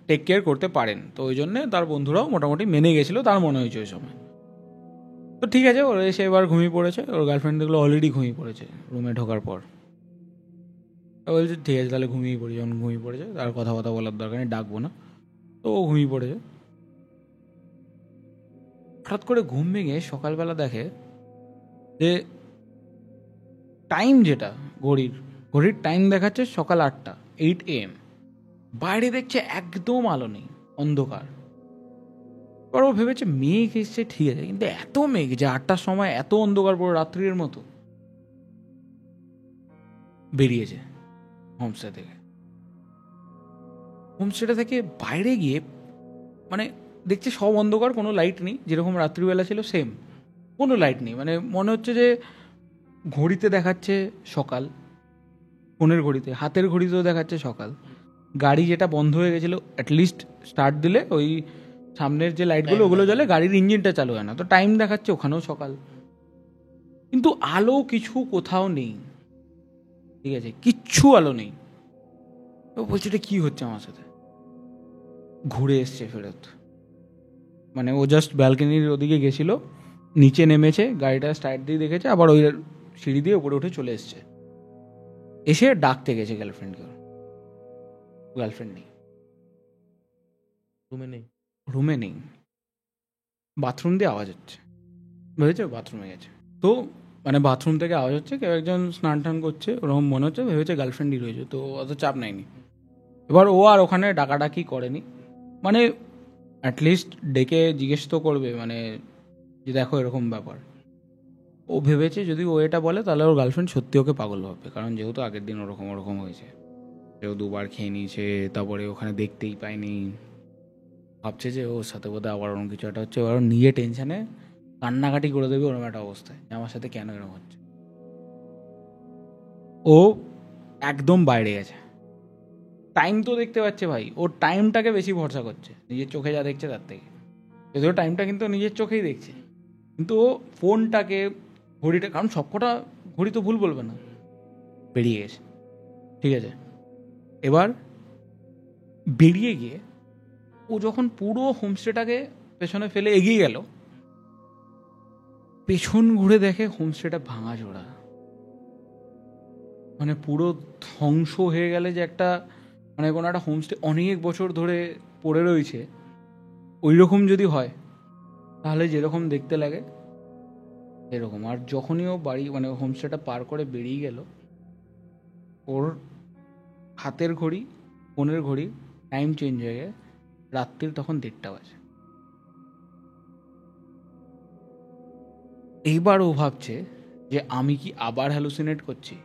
টেক কেয়ার করতে পারেন, তো ওই জন্যে তার বন্ধুরাও মোটামুটি মেনে গেছিলো তার মনে হয়েছে ওই সময়। তো ঠিক আছে ওরা এসে এবার ঘুমিয়ে পড়েছে, ওর গার্লফ্রেন্ডগুলো অলরেডি ঘুমিয়ে পড়েছে রুমে ঢোকার পর। বলছে ঠিক আছে তাহলে ঘুমিয়ে পড়ি, যখন ঘুমিয়ে পড়েছে তার কথা বলার দরকার নেই, ডাকবো না। তো ও ঘুমিয়ে পড়েছে। হঠাৎ করে ঘুম ভেঙে সকালবেলা দেখে যে টাইম যেটা ঘড়ির টাইম দেখাচ্ছে সকাল 8টা, 8 AM। বাইরে দেখছে একদম আলো নেই, অন্ধকার। এবার ও ভেবেছে মেঘ এসছে ঠিক আছে, কিন্তু এত মেঘ যে 8টার সময় এত অন্ধকার পুরো রাত্রির মতো। বেরিয়েছে হোমস্টেটা থেকে বাইরে গিয়ে মানে দেখছে সব অন্ধকার, কোনো লাইট নেই, যেরকম রাত্রিবেলা ছিল সেম, কোনো লাইট নেই। মানে মনে হচ্ছে যে ঘড়িতে দেখাচ্ছে সকাল, ফোনের ঘড়িতে, হাতের ঘড়িতেও দেখাচ্ছে সকাল। গাড়ি যেটা বন্ধ হয়ে গেছিলো অ্যাটলিস্ট স্টার্ট দিলে ওই সামনের যে লাইটগুলো ওগুলো জ্বলে, গাড়ির ইঞ্জিনটা চালু হয় না, তো টাইম দেখাচ্ছে ওখানেও সকাল। কিন্তু আলো কিছু কোথাও নেই, ঠিক আছে, কিচ্ছু আলো নেই। তো বলছে এটা কী হচ্ছে আমার সাথে। ঘুরে এসছে ফেরত, মানে ও জাস্ট ব্যালকনির ওদিকে গেছিলো, নিচে নেমেছে, গাড়িটা স্টার্ট দিয়ে দেখেছে, আবার ওই সিঁড়ি দিয়ে উপরে উঠে চলে এসছে। এসে ডাকতে গেছে গার্লফ্রেন্ডকে, গার্লফ্রেন্ড নেই, রুমে নেই। রুমে নেই, বাথরুম দিয়ে আওয়াজ হচ্ছে, ভেবেছে বাথরুমে গেছে। তো মানে বাথরুম থেকে আওয়াজ হচ্ছে, কেউ একজন স্নান টান করছে ওরকম মনে হচ্ছে, ভেবেছে গার্লফ্রেন্ডই রয়েছে, তো অত চাপ নেয়নি। এবার ও আর ওখানে ডাকাডাকি করেনি, মানে অ্যাটলিস্ট ডেকে জিজ্ঞেস তো করবে, মানে যে দেখো এরকম ব্যাপার। ও ভেবেছে যদি ও এটা বলে তাহলে ওর গার্লফ্রেন্ড সত্যি ওকে পাগল ভাববে, কারণ যেহেতু আগের দিন ওরকম ওরকম হয়েছে, কেউ দুবার খেয়ে নিয়েছে, তারপরে ওখানে দেখতেই পায়নি, ভাবছে যে ওর সাথে বোধহয় আবার ওরকম কিছু একটা হচ্ছে। এবার ও নিয়ে টেনশানে কান্নাকাটি করে দেবে ওরকম একটা অবস্থায়, যে আমার সাথে কেন এরকম হচ্ছে। ও একদম বাইরে গেছে, টাইম তো দেখতে পাচ্ছে ভাই, ও টাইমটাকে বেশি ভরসা করছে নিজের চোখে যা দেখছে তার থেকে, যদিও টাইমটা কিন্তু নিজের চোখেই দেখছে, কিন্তু ও ফোনটাকে, ঘড়িটা, কারণ সবকটা ঘড়ি তো ভুল বলবে না, বেরিয়ে গেছে, ঠিক আছে। এবার বেরিয়ে গিয়ে ও যখন পুরো হোমস্টেটাকে পেছনে ফেলে এগিয়ে গেল, পেছন ঘুরে দেখে হোমস্টেটা ভাঙাচোরা, মানে পুরো ধ্বংস হয়ে গেলে যে একটা, মানে কোনো একটা হোমস্টে অনেক বছর ধরে পড়ে রয়েছে ওই রকম যদি হয় তাহলে যেরকম দেখতে লাগে এরকম। আর যখনই ও বাড়ি, মানে হোমস্টেটা পার করে বেরিয়ে গেল, ওর হাতের ঘড়ি, ফোনের ঘড়ি, টাইম চেঞ্জ হয়ে গেছে, রাত্রির তখন 1:30 বাজে। এইবার ও ভাবছে যে আমি কি আবার হ্যালুসিনেট করছি,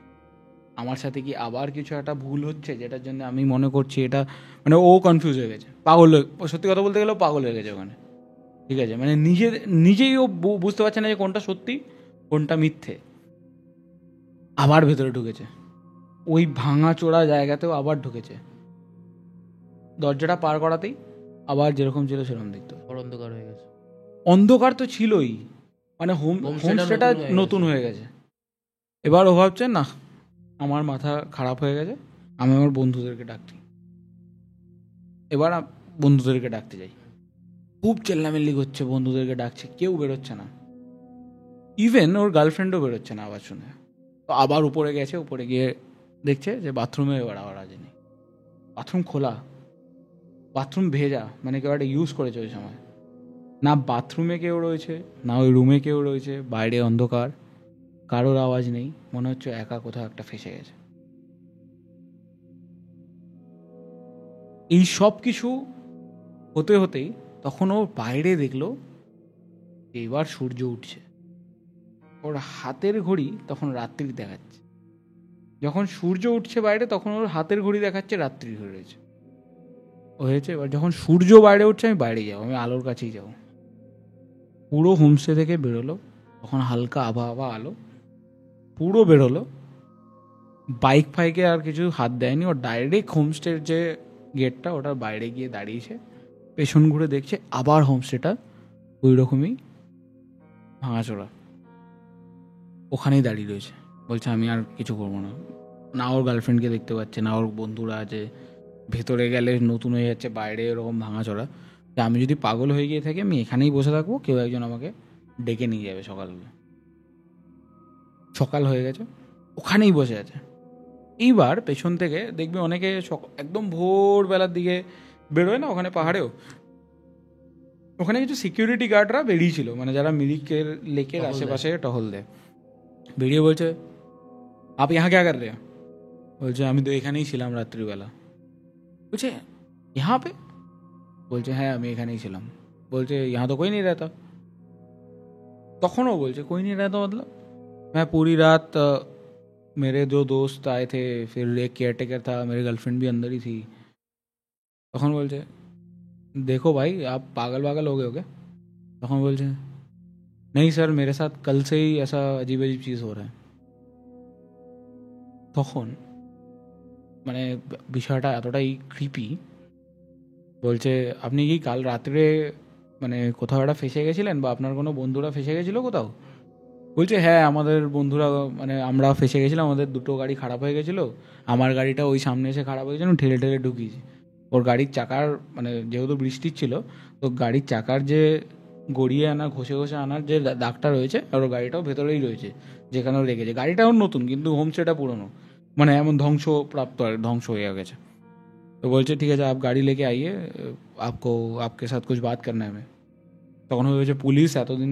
আমার সাথে কি আবার কিছু একটা ভুল হচ্ছে যেটার জন্য আমি মনে করছি এটা, মানে ও কনফিউজ হয়ে গেছে, পাগল হয়ে, সত্যি কথা বলতে গেলেও পাগল হয়ে গেছে ওখানে, ঠিক আছে, মানে নিজেই ও বুঝতে পারছে না যে কোনটা সত্যি কোনটা মিথ্যে। আবার ভেতরে ঢুকেছে, ওই ভাঙা চোরা জায়গাতেও আবার ঢুকেছে, দরজাটা পার করাতেই আবার যেরকম ছিল সেরকম দেখতো, অন্ধকার হয়ে গেছে। অন্ধকার তো ছিলই, মানে হোমস্টেটা নতুন হয়ে গেছে। এবার ও ভাবছে না আমার মাথা খারাপ হয়ে গেছে, আমি আমার বন্ধুদেরকে ডাকছি। এবার বন্ধুদেরকে ডাকতে যাই, খুব চেল্লামেল্লি করছে, বন্ধুদেরকে ডাকছে, কেউ বেরোচ্ছে না, ইভেন ওর গার্লফ্রেন্ডও বেরোচ্ছে না আবার শুনে। তো আবার উপরে গেছে, উপরে গিয়ে দেখছে যে বাথরুমে এবার আওয়াজ নেই, বাথরুম খোলা, বাথরুম ভেজা, মানে কেউ একটা ইউজ করেছে ওই সময়, না বাথরুমে কেউ রয়েছে না ওই রুমে কেউ রয়েছে, বাইরে অন্ধকার, কারোর আওয়াজ নেই, মনে হচ্ছে একা কোথাও একটা ফেসে গেছে। এই সব কিছু হতে হতেই তখন ও বাইরে দেখলো এবার সূর্য উঠছে, ওর হাতের ঘড়ি তখন রাত্রি দেখাচ্ছে, যখন সূর্য উঠছে বাইরে তখন ওর হাতের ঘড়ি দেখাচ্ছে রাত্রি হয়ে রয়েছে, হয়েছে। এবার যখন সূর্য বাইরে উঠছে আমি বাইরে যাবো, আমি আলোর কাছেই যাবো। পুরো হোমস্টে থেকে বেরোলো, তখন হালকা আভা আভা আলো, পুরো বেরোলো, বাইক ফাইকে আর কিছু হাত দেয়নি, ও ডাইরেক্ট হোমস্টের যে গেটটা ওটার বাইরে গিয়ে দাঁড়িয়েছে, পেছন ঘুরে দেখছে আবার হোমস্টেটা ওই রকমই ভাঙাচোরা, ওখানেই দাঁড়িয়ে রয়েছে, বলছে আমি আর কিছু করবো না। না ওর গার্লফ্রেন্ডকে দেখতে পাচ্ছে, না ওর বন্ধুরা আছে, ভেতরে গেলে নতুন হয়ে যাচ্ছে, বাইরে এরকম ভাঙাচোরা, যে আমি যদি পাগল হয়ে গিয়ে থাকি আমি এখানেই বসে থাকবো, কেউ একজন আমাকে ডেকে নিয়ে যাবে সকালবেলা। সকাল হয়ে গেছে, ওখানেই বসে আছে। এইবার পেছন থেকে দেখবি অনেকে একদম ভোরবেলার দিকে বেরোয় না ওখানে পাহাড়েও, ওখানে কিছু সিকিউরিটি গার্ডরা বেরিয়েছিল, মানে যারা মিরিকের লেকের আশেপাশে টহল দেয়, বেরিয়ে বলছে আপ ইহা ক্যা কর রে, বলছে আমি তো এখানেই ছিলাম রাত্রিবেলা। বলছে ইহা পে, বলছে হ্যাঁ আমি এখানেই ছিলাম। বলছে ইহা তো কোই নেই रहता। তখনও বলছে कोई नहीं रहता मतलब मैं पूरी रात मेरे 2 दोस्त आए थे, फिर एक केयरटेकर था, मेरी गर्लफ्रेंड भी अंदर ही थी। তখন বলছে देखो भाई आप पागल वागल हो गए हो क्या। তখন বলছে नहीं सर मेरे साथ कल से ही ऐसा अजीब अजीब चीज़ हो रहा है। তখন মানে বিষয়টা এতটাই ক্রিপি, বলছে আপনি কি কাল রাত্রে মানে কোথাও একটা ফেসে গেছিলেন, বা আপনার কোনো বন্ধুরা ফেসে গেছিলো কোথাও। বলছে হ্যাঁ আমাদের বন্ধুরা মানে আমরা ফেসে গেছিলাম, আমাদের দুটো গাড়ি খারাপ হয়ে গেছিলো, আমার গাড়িটা ওই সামনে এসে খারাপ হয়ে গেছিল, ঠেলে ঠেলে ঢুকিয়েছি। ওর গাড়ির চাকার মানে যেহেতু বৃষ্টির ছিল, তো গাড়ির চাকার যে গড়িয়ে আনা ঘষে ঘষে আনার যে দাগটা রয়েছে, আর ওর গাড়িটাও ভেতরেই রয়েছে যেখানেও লেগেছে। গাড়িটাও নতুন কিন্তু হোমস্টেটা পুরনো, মানে এমন ধ্বংসপ্রাপ্ত আর ধ্বংস হয়ে গেছে। তো বলছে ঠিক আছে आप গাড়ি लेके आइए, आपको आपके साथ कुछ बात करना है हमें। তখন হয়েছে পুলিশ এতদিন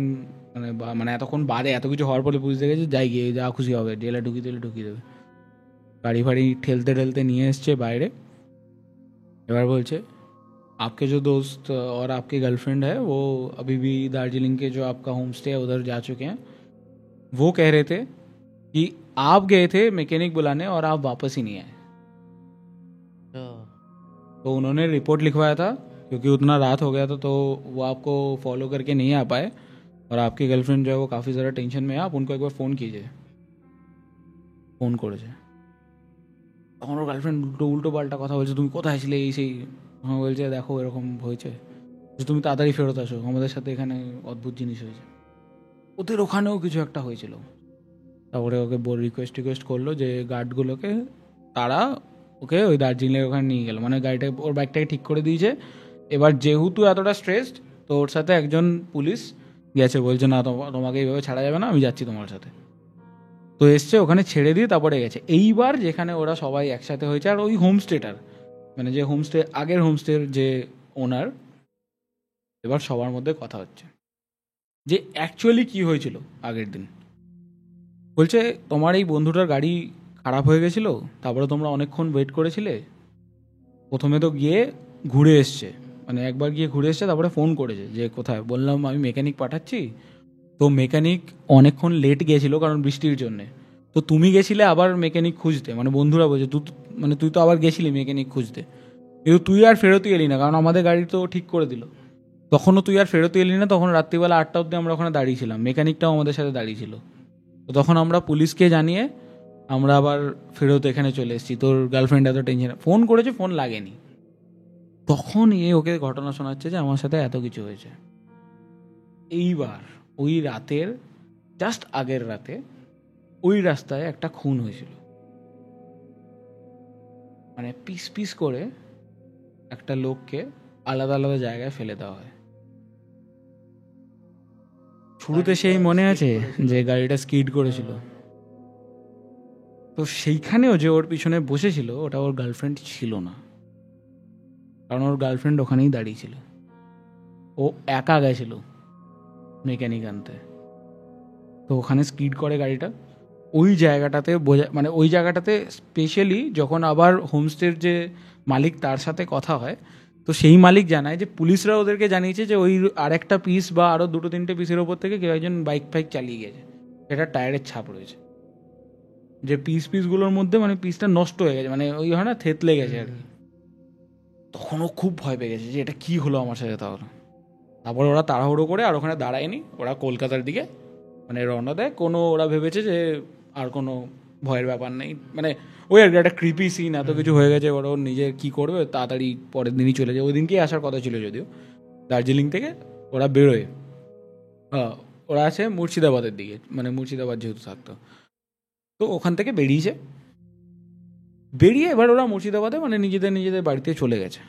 মানে মানে এতক্ষণ বাদে এত কিছু হওয়ার পরে পুলিশ দেখেছে যাই গিয়ে যা খুশি হবে, জেলে ঢুকিয়ে দিলে ঢুকিয়ে দেবে। গাড়ি ফাড়ি ঠেলতে ঠেলতে নিয়ে এসছে বাইরে। এবার বলছে आपके जो दोस्त और आपकी गर्लफ्रेंड है वो अभी भी दार्जिलिंग के जो आपका होम स्टे है उधर जा चुके हैं। वो कह रहे थे कि आप गए थे मैकेनिक बुलाने और आप वापस ही नहीं आए। तो उन्होंने रिपोर्ट लिखवाया था क्योंकि उतना रात हो गया था, तो वो आपको फॉलो करके नहीं आ पाए, और आपकी गर्लफ्रेंड जो है वो काफ़ी ज़्यादा टेंशन में है, आप उनको एक बार फ़ोन कीजिए। ফোন করেছে। তখন ওর গার্লফ্রেন্ড উল্টো উল্টো পাল্টা কথা বলছে, তুমি কোথায় ছিলে এই সেই। হ্যাঁ বলছে দেখো এরকম হয়েছে, যে তুমি তাড়াতাড়ি ফেরত আসো, আমাদের সাথে এখানে অদ্ভুত জিনিস হয়েছে। ওদের ওখানেও কিছু একটা হয়েছিল। তারপরে ওকে রিকোয়েস্ট করলো যে গার্ডগুলোকে, তারা ওকে ওই দার্জিলিংয়ের ওখানে নিয়ে গেল, মানে গাড়িটা ওর বাইকটাকে ঠিক করে দিয়েছে। এবার যেহেতু এতটা স্ট্রেসড, তো ওর সাথে একজন পুলিশ গেছে, বলছে না তোমাকে এইভাবে ছাড়া যাবে না, আমি যাচ্ছি তোমার সাথে। তো এসছে ওখানে ছেড়ে দিয়ে তারপরে গেছে। এইবার যেখানে ওরা সবাই একসাথে হয়েছে, আর ওই হোমস্টেটার মানে যে হোমস্টে আগের হোমস্টের যে ওনার, এবার সবার মধ্যে কথা হচ্ছে যে অ্যাকচুয়ালি কি হয়েছিল আগের দিন। বলছে তোমার এই বন্ধুটার গাড়ি খারাপ হয়ে গেছিলো, তারপরে তোমরা অনেকক্ষণ ওয়েট করেছিলে। প্রথমে তো গিয়ে ঘুরে এসছে, মানে একবার গিয়ে ঘুরে এসছে, তারপরে ফোন করেছে যে কোথায়, বললাম আমি মেকানিক পাঠাচ্ছি। তো মেকানিক অনেকক্ষণ লেট গেছিলো কারণ বৃষ্টির জন্যে। তো তুমি গেছিলে আবার মেকানিক খুঁজতে, মানে বন্ধুরা বলছে তুই তো আবার গেছিলি মেকানিক খুঁজতে, কিন্তু তুই আর ফেরতই এলি না, কারণ আমাদের গাড়ি তো ঠিক করে দিল। তখনও তুই আর ফেরতই এলি না, তখন রাত্রিবেলা 8টা অবধি আমরা ওখানে দাঁড়িয়েছিলাম, মেকানিকটাও আমাদের সাথে দাঁড়িয়েছিল। তো তখন আমরা পুলিশকে জানিয়ে আমরা আবার ফেরত এখানে চলে এসেছি, তোর গার্লফ্রেন্ড এত টেনশন, ফোন করেছে ফোন লাগেনি। তখন ওকে ঘটনা শোনাচ্ছে যে আমার সাথে এত কিছু হয়েছে। এইবার ওই রাতের জাস্ট আগের রাতে ওই রাস্তায় একটা খুন হয়েছিল, মানে পিস পিস করে একটা লোককে আলাদা আলাদা জায়গায় ফেলে দেওয়া হয়। শুরুতে সেই মনে আছে যে গাড়িটা স্কিড করেছিল, তো সেইখানেও যে ওর পিছনে বসেছিল ওটা ওর গার্লফ্রেন্ড ছিল না, কারণ ওর গার্লফ্রেন্ড ওখানেই দাঁড়িয়েছিল। ও একা গেছিল মেকানিক আনতে। তো ওখানে স্কিড করে গাড়িটা, ওই জায়গাটাতে মানে ওই জায়গাটাতে স্পেশালি যখন আবার হোমস্টের যে মালিক তার সাথে কথা হয়, তো সেই মালিক জানায় যে পুলিশরা ওদেরকে জানিয়েছে যে ওই আরেকটা পিস বা আরও 2-3টে পিসের ওপর থেকে কেউ একজন বাইক ফাইক চালিয়ে গেছে, সেটা টায়ারের ছাপ রয়েছে। যে পিসগুলোর মধ্যে মানে পিসটা নষ্ট হয়ে গেছে, মানে ওই হয় না থেতলে গেছে আর কি। তখন ও খুব ভয় পেয়ে গেছে যে এটা কি হলো আমার সাথে। তারপরে ওরা তাড়াহুড়ো করে আর ওখানে দাঁড়ায়নি, ওরা কলকাতার দিকে মানে রওনা দেয়। ওরা ভেবেছে যে আর কোনো ভয়ের ব্যাপার নেই, মানে ওই আর কি একটা ক্রিপি সিন, এত কিছু হয়ে গেছে, ওরা নিজে কী করবে, তাড়াতাড়ি পরের দিনই চলে যায়। ওই দিনকেই আসার কথা ছিল যদিও দার্জিলিং থেকে। ওরা বেরোয়, ওরা আছে মুর্শিদাবাদের দিকে, মানে মুর্শিদাবাদ যেহেতু থাকতো, তো ওখান থেকে বেরিয়ে এবার ওরা মুর্শিদাবাদে মানে নিজেদের বাড়িতে চলে গেছে।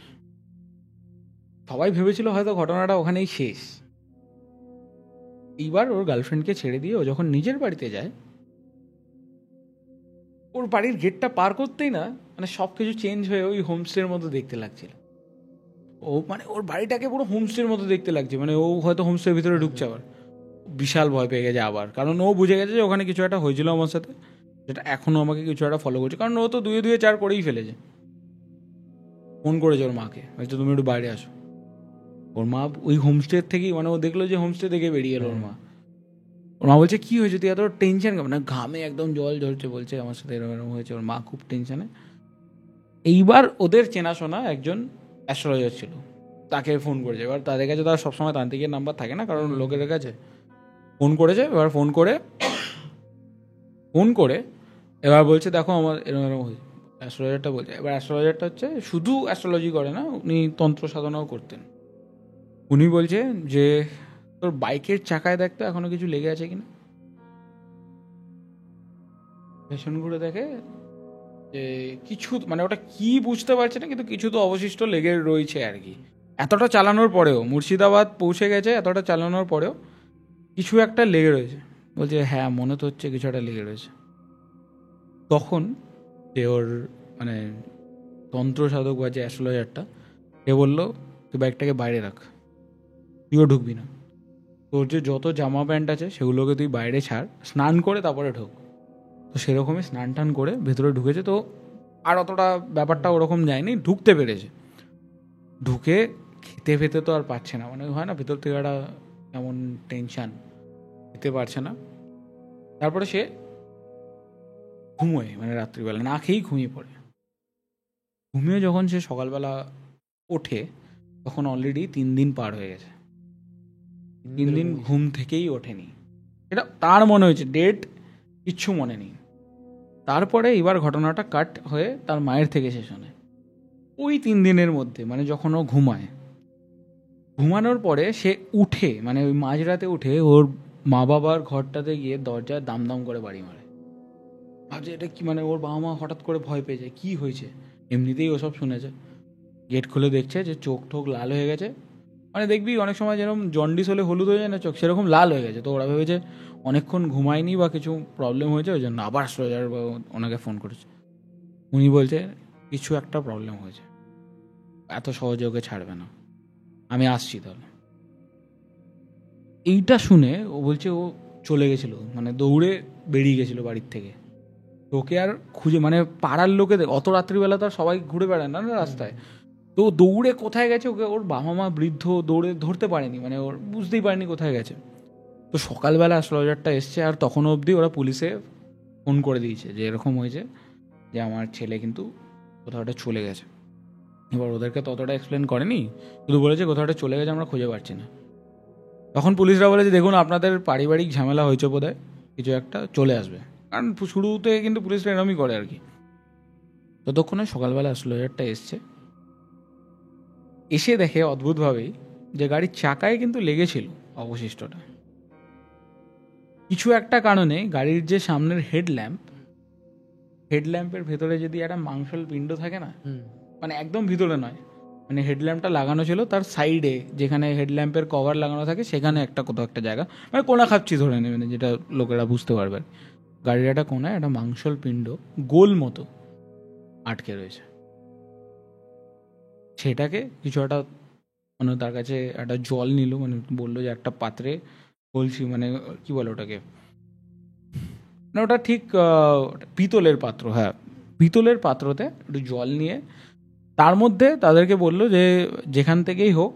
সবাই ভেবেছিল হয়তো ঘটনাটা ওখানেই শেষ। এইবার ওর গার্লফ্রেন্ডকে ছেড়ে দিয়ে ও যখন নিজের বাড়িতে যায়, ওর বাড়ির গেটটা পার করতেই না মানে সব কিছু চেঞ্জ হয়ে ওই হোমস্টের মতো দেখতে লাগছিল। ও মানে ওর বাড়িটাকে পুরো হোমস্টের মতো দেখতে লাগছে, মানে ও হয়তো হোমস্টের ভিতরে ঢুকছে। আবার বিশাল ভয় পেয়ে গেছে আবার, কারণ ও বুঝে গেছে যে ওখানে কিছু একটা হয়েছিল আমার সাথে, যেটা এখনও আমাকে কিছু একটা ফলো করছে, কারণ ও তো 2-2 করেই ফেলেছে। ফোন করেছে ওর মাকে, হয়তো তুমি একটু বাইরে আসো। ওর মা ওই হোমস্টের থেকেই, মানে ও দেখলো যে হোমস্টে থেকে বেরিয়ে এলো ওর মা বলছে কী হয়েছে তুই এত টেনশন, মানে ঘামে একদম জল ঝরছে, বলছে আমার সাথে এরকম এরকম হয়েছে। ওর মা খুব টেনশনে। এইবার ওদের চেনাশোনা একজন অ্যাস্ট্রোলজার ছিল, তাকে ফোন করেছে। এবার তাদের কাছে তার সবসময় তান্ত্রিকের নাম্বার থাকে না, কারণ লোকেদের কাছে ফোন করেছে। এবার ফোন করে এবার বলছে দেখো আমার এরকম এরকম হয়েছে। অ্যাস্ট্রোলজারটা বলছে, এবার অ্যাস্ট্রোলজারটা হচ্ছে শুধু অ্যাস্ট্রোলজি করে না, উনি তন্ত্র সাধনাও করতেন। উনি বলছে যে তোর বাইকের চাকায় দেখতে এখনো কিছু লেগে আছে কিনা। পেছন ঘুরে দেখে যে কিছু মানে ওটা কি বুঝতে পারছে না, কিন্তু কিছু তো অবশিষ্ট লেগে রয়েছে আর কি। এতটা চালানোর পরেও, মুর্শিদাবাদ পৌঁছে গেছে, এতটা চালানোর পরেও কিছু একটা লেগে রয়েছে। বলছে হ্যাঁ মনে তো হচ্ছে কিছু একটা লেগে রয়েছে। তখন যে ওর মানে তন্ত্র সাধক বা যে অ্যাস্ট্রোলজারটা, সে বললো তুই বাইকটাকে বাইরে রাখ, তুইও ঢুকবি না, তোর যে যত জামা প্যান্ট আছে সেগুলোকে তুই বাইরে ছাড়, স্নান করে তারপরে ঢোক। তো সেরকমই স্নান টান করে ভেতরে ঢুকেছে। তো আর অতটা ব্যাপারটা ওরকম যায়নি, ঢুকতে পেরেছে। ঢুকে খেতে ফেতে তো আর পাচ্ছে না, মানে হয় না ভেতর থেকে একটা কেমন টেনশান, খেতে পারছে না। তারপরে সে ঘুমোয়, মানে রাত্রিবেলা না খেয়েই ঘুমিয়ে পড়ে। ঘুমিয়ে যখন সে সকালবেলা ওঠে তখন অলরেডি 3 দিন পার হয়ে গেছে। 3 দিন ঘুম থেকেই ওঠেনি, এটা তার মনে হয়েছে, ডেট কিচ্ছু মনে নেই। তারপরে এবার ঘটনাটা কাট হয়ে তার মায়ের থেকে শেষ হয়। ওই 3 দিনের মধ্যে মানে যখন ও ঘুমায়, ঘুমানোর পরে সে উঠে মানে ওই মাঝরাতে উঠে ওর মা বাবার ঘরটাতে গিয়ে দরজায় দাম দাম করে বাড়ি মারে। ভাবছে এটা কি, মানে ওর বাবা মা হঠাৎ করে ভয় পেয়ে যায়, কী হয়েছে, এমনিতেই ওসব শুনেছে। গেট খুলে দেখছে যে চোখ ঠোক লাল হয়ে গেছে, মানে দেখবি অনেক সময় যেরকম জন্ডিস হলে হলুদ হয়ে যায় না চোখ, সেরকম লাল হয়ে গেছে। তো ওরা ভেবেছে অনেকক্ষণ ঘুমায়নি বা কিছু প্রবলেম হয়েছে, ওই জন্য আবার সোজার ওনাকে ফোন করেছে। উনি বলছে কিছু একটা প্রবলেম হয়েছে, এত সহজে ওকে ছাড়বে না, আমি আসছি তাহলে। এইটা শুনে ও বলছে ও চলে গেছিলো, মানে দৌড়ে বেরিয়ে গেছিলো বাড়ির থেকে। ওকে আর খুঁজে মানে পাড়ার লোকে অত রাত্রিবেলা তো আর সবাই ঘুরে বেড়ায় না না রাস্তায়, তো দৌড়ে কোথায় গেছে ওকে ওর বাবা মা বৃদ্ধ দৌড়ে ধরতে পারেনি, মানে ওর বুঝতেই পারেনি কোথায় গেছে। তো সকালবেলা অ্যাস্ট্রোলজারটা এসছে, আর তখনও অবধি ওরা পুলিশে ফোন করে দিয়েছে যে এরকম হয়েছে, যে আমার ছেলে কিন্তু কোথাও একটা চলে গেছে। এবার ওদেরকে ততটা এক্সপ্লেন করেনি, শুধু বলেছে কোথাও একটা চলে গেছে, আমরা খুঁজে পাচ্ছি না। তখন পুলিশরা বলেছে দেখুন আপনাদের পারিবারিক ঝামেলা হয়েছে বোধহয়, কিছু একটা চলে আসবে। কারণ শুরুতে কিন্তু পুলিশরা এরমই করে আর কি। ততক্ষণে সকালবেলা অ্যাস্ট্রোলজারটা এসছে, এসে দেখে অদ্ভুতভাবেই যে গাড়ির চাকায় কিন্তু লেগেছিল অবশিষ্টটা। কিছু একটা কারণে গাড়ির যে সামনের হেডল্যাম্পের ভেতরে যদি একটা মাংসল পিণ্ড থাকে না, মানে একদম ভিতরে নয়, মানে হেডল্যাম্পটা লাগানো ছিল তার সাইডে, যেখানে হেডল্যাম্পের কভার লাগানো থাকে সেখানে একটা কোথাও একটা জায়গা, মানে কোনা খাপচি ধরে নেবেন যেটা লোকেরা বুঝতে পারবে। গাড়ির একটা কোনায় একটা মাংসল পিণ্ড গোল মতো আটকে রয়েছে। সেটাকে কিছু একটা মানে তার কাছে একটা জল নিল, মানে বললো যে একটা পাত্রে বলছি, মানে কি বলে ওটাকে, না ওটা ঠিক পিতলের পাত্র, হ্যাঁ পিতলের পাত্রতে একটু জল নিয়ে তার মধ্যে তাদেরকে বললো যে যেখান থেকেই হোক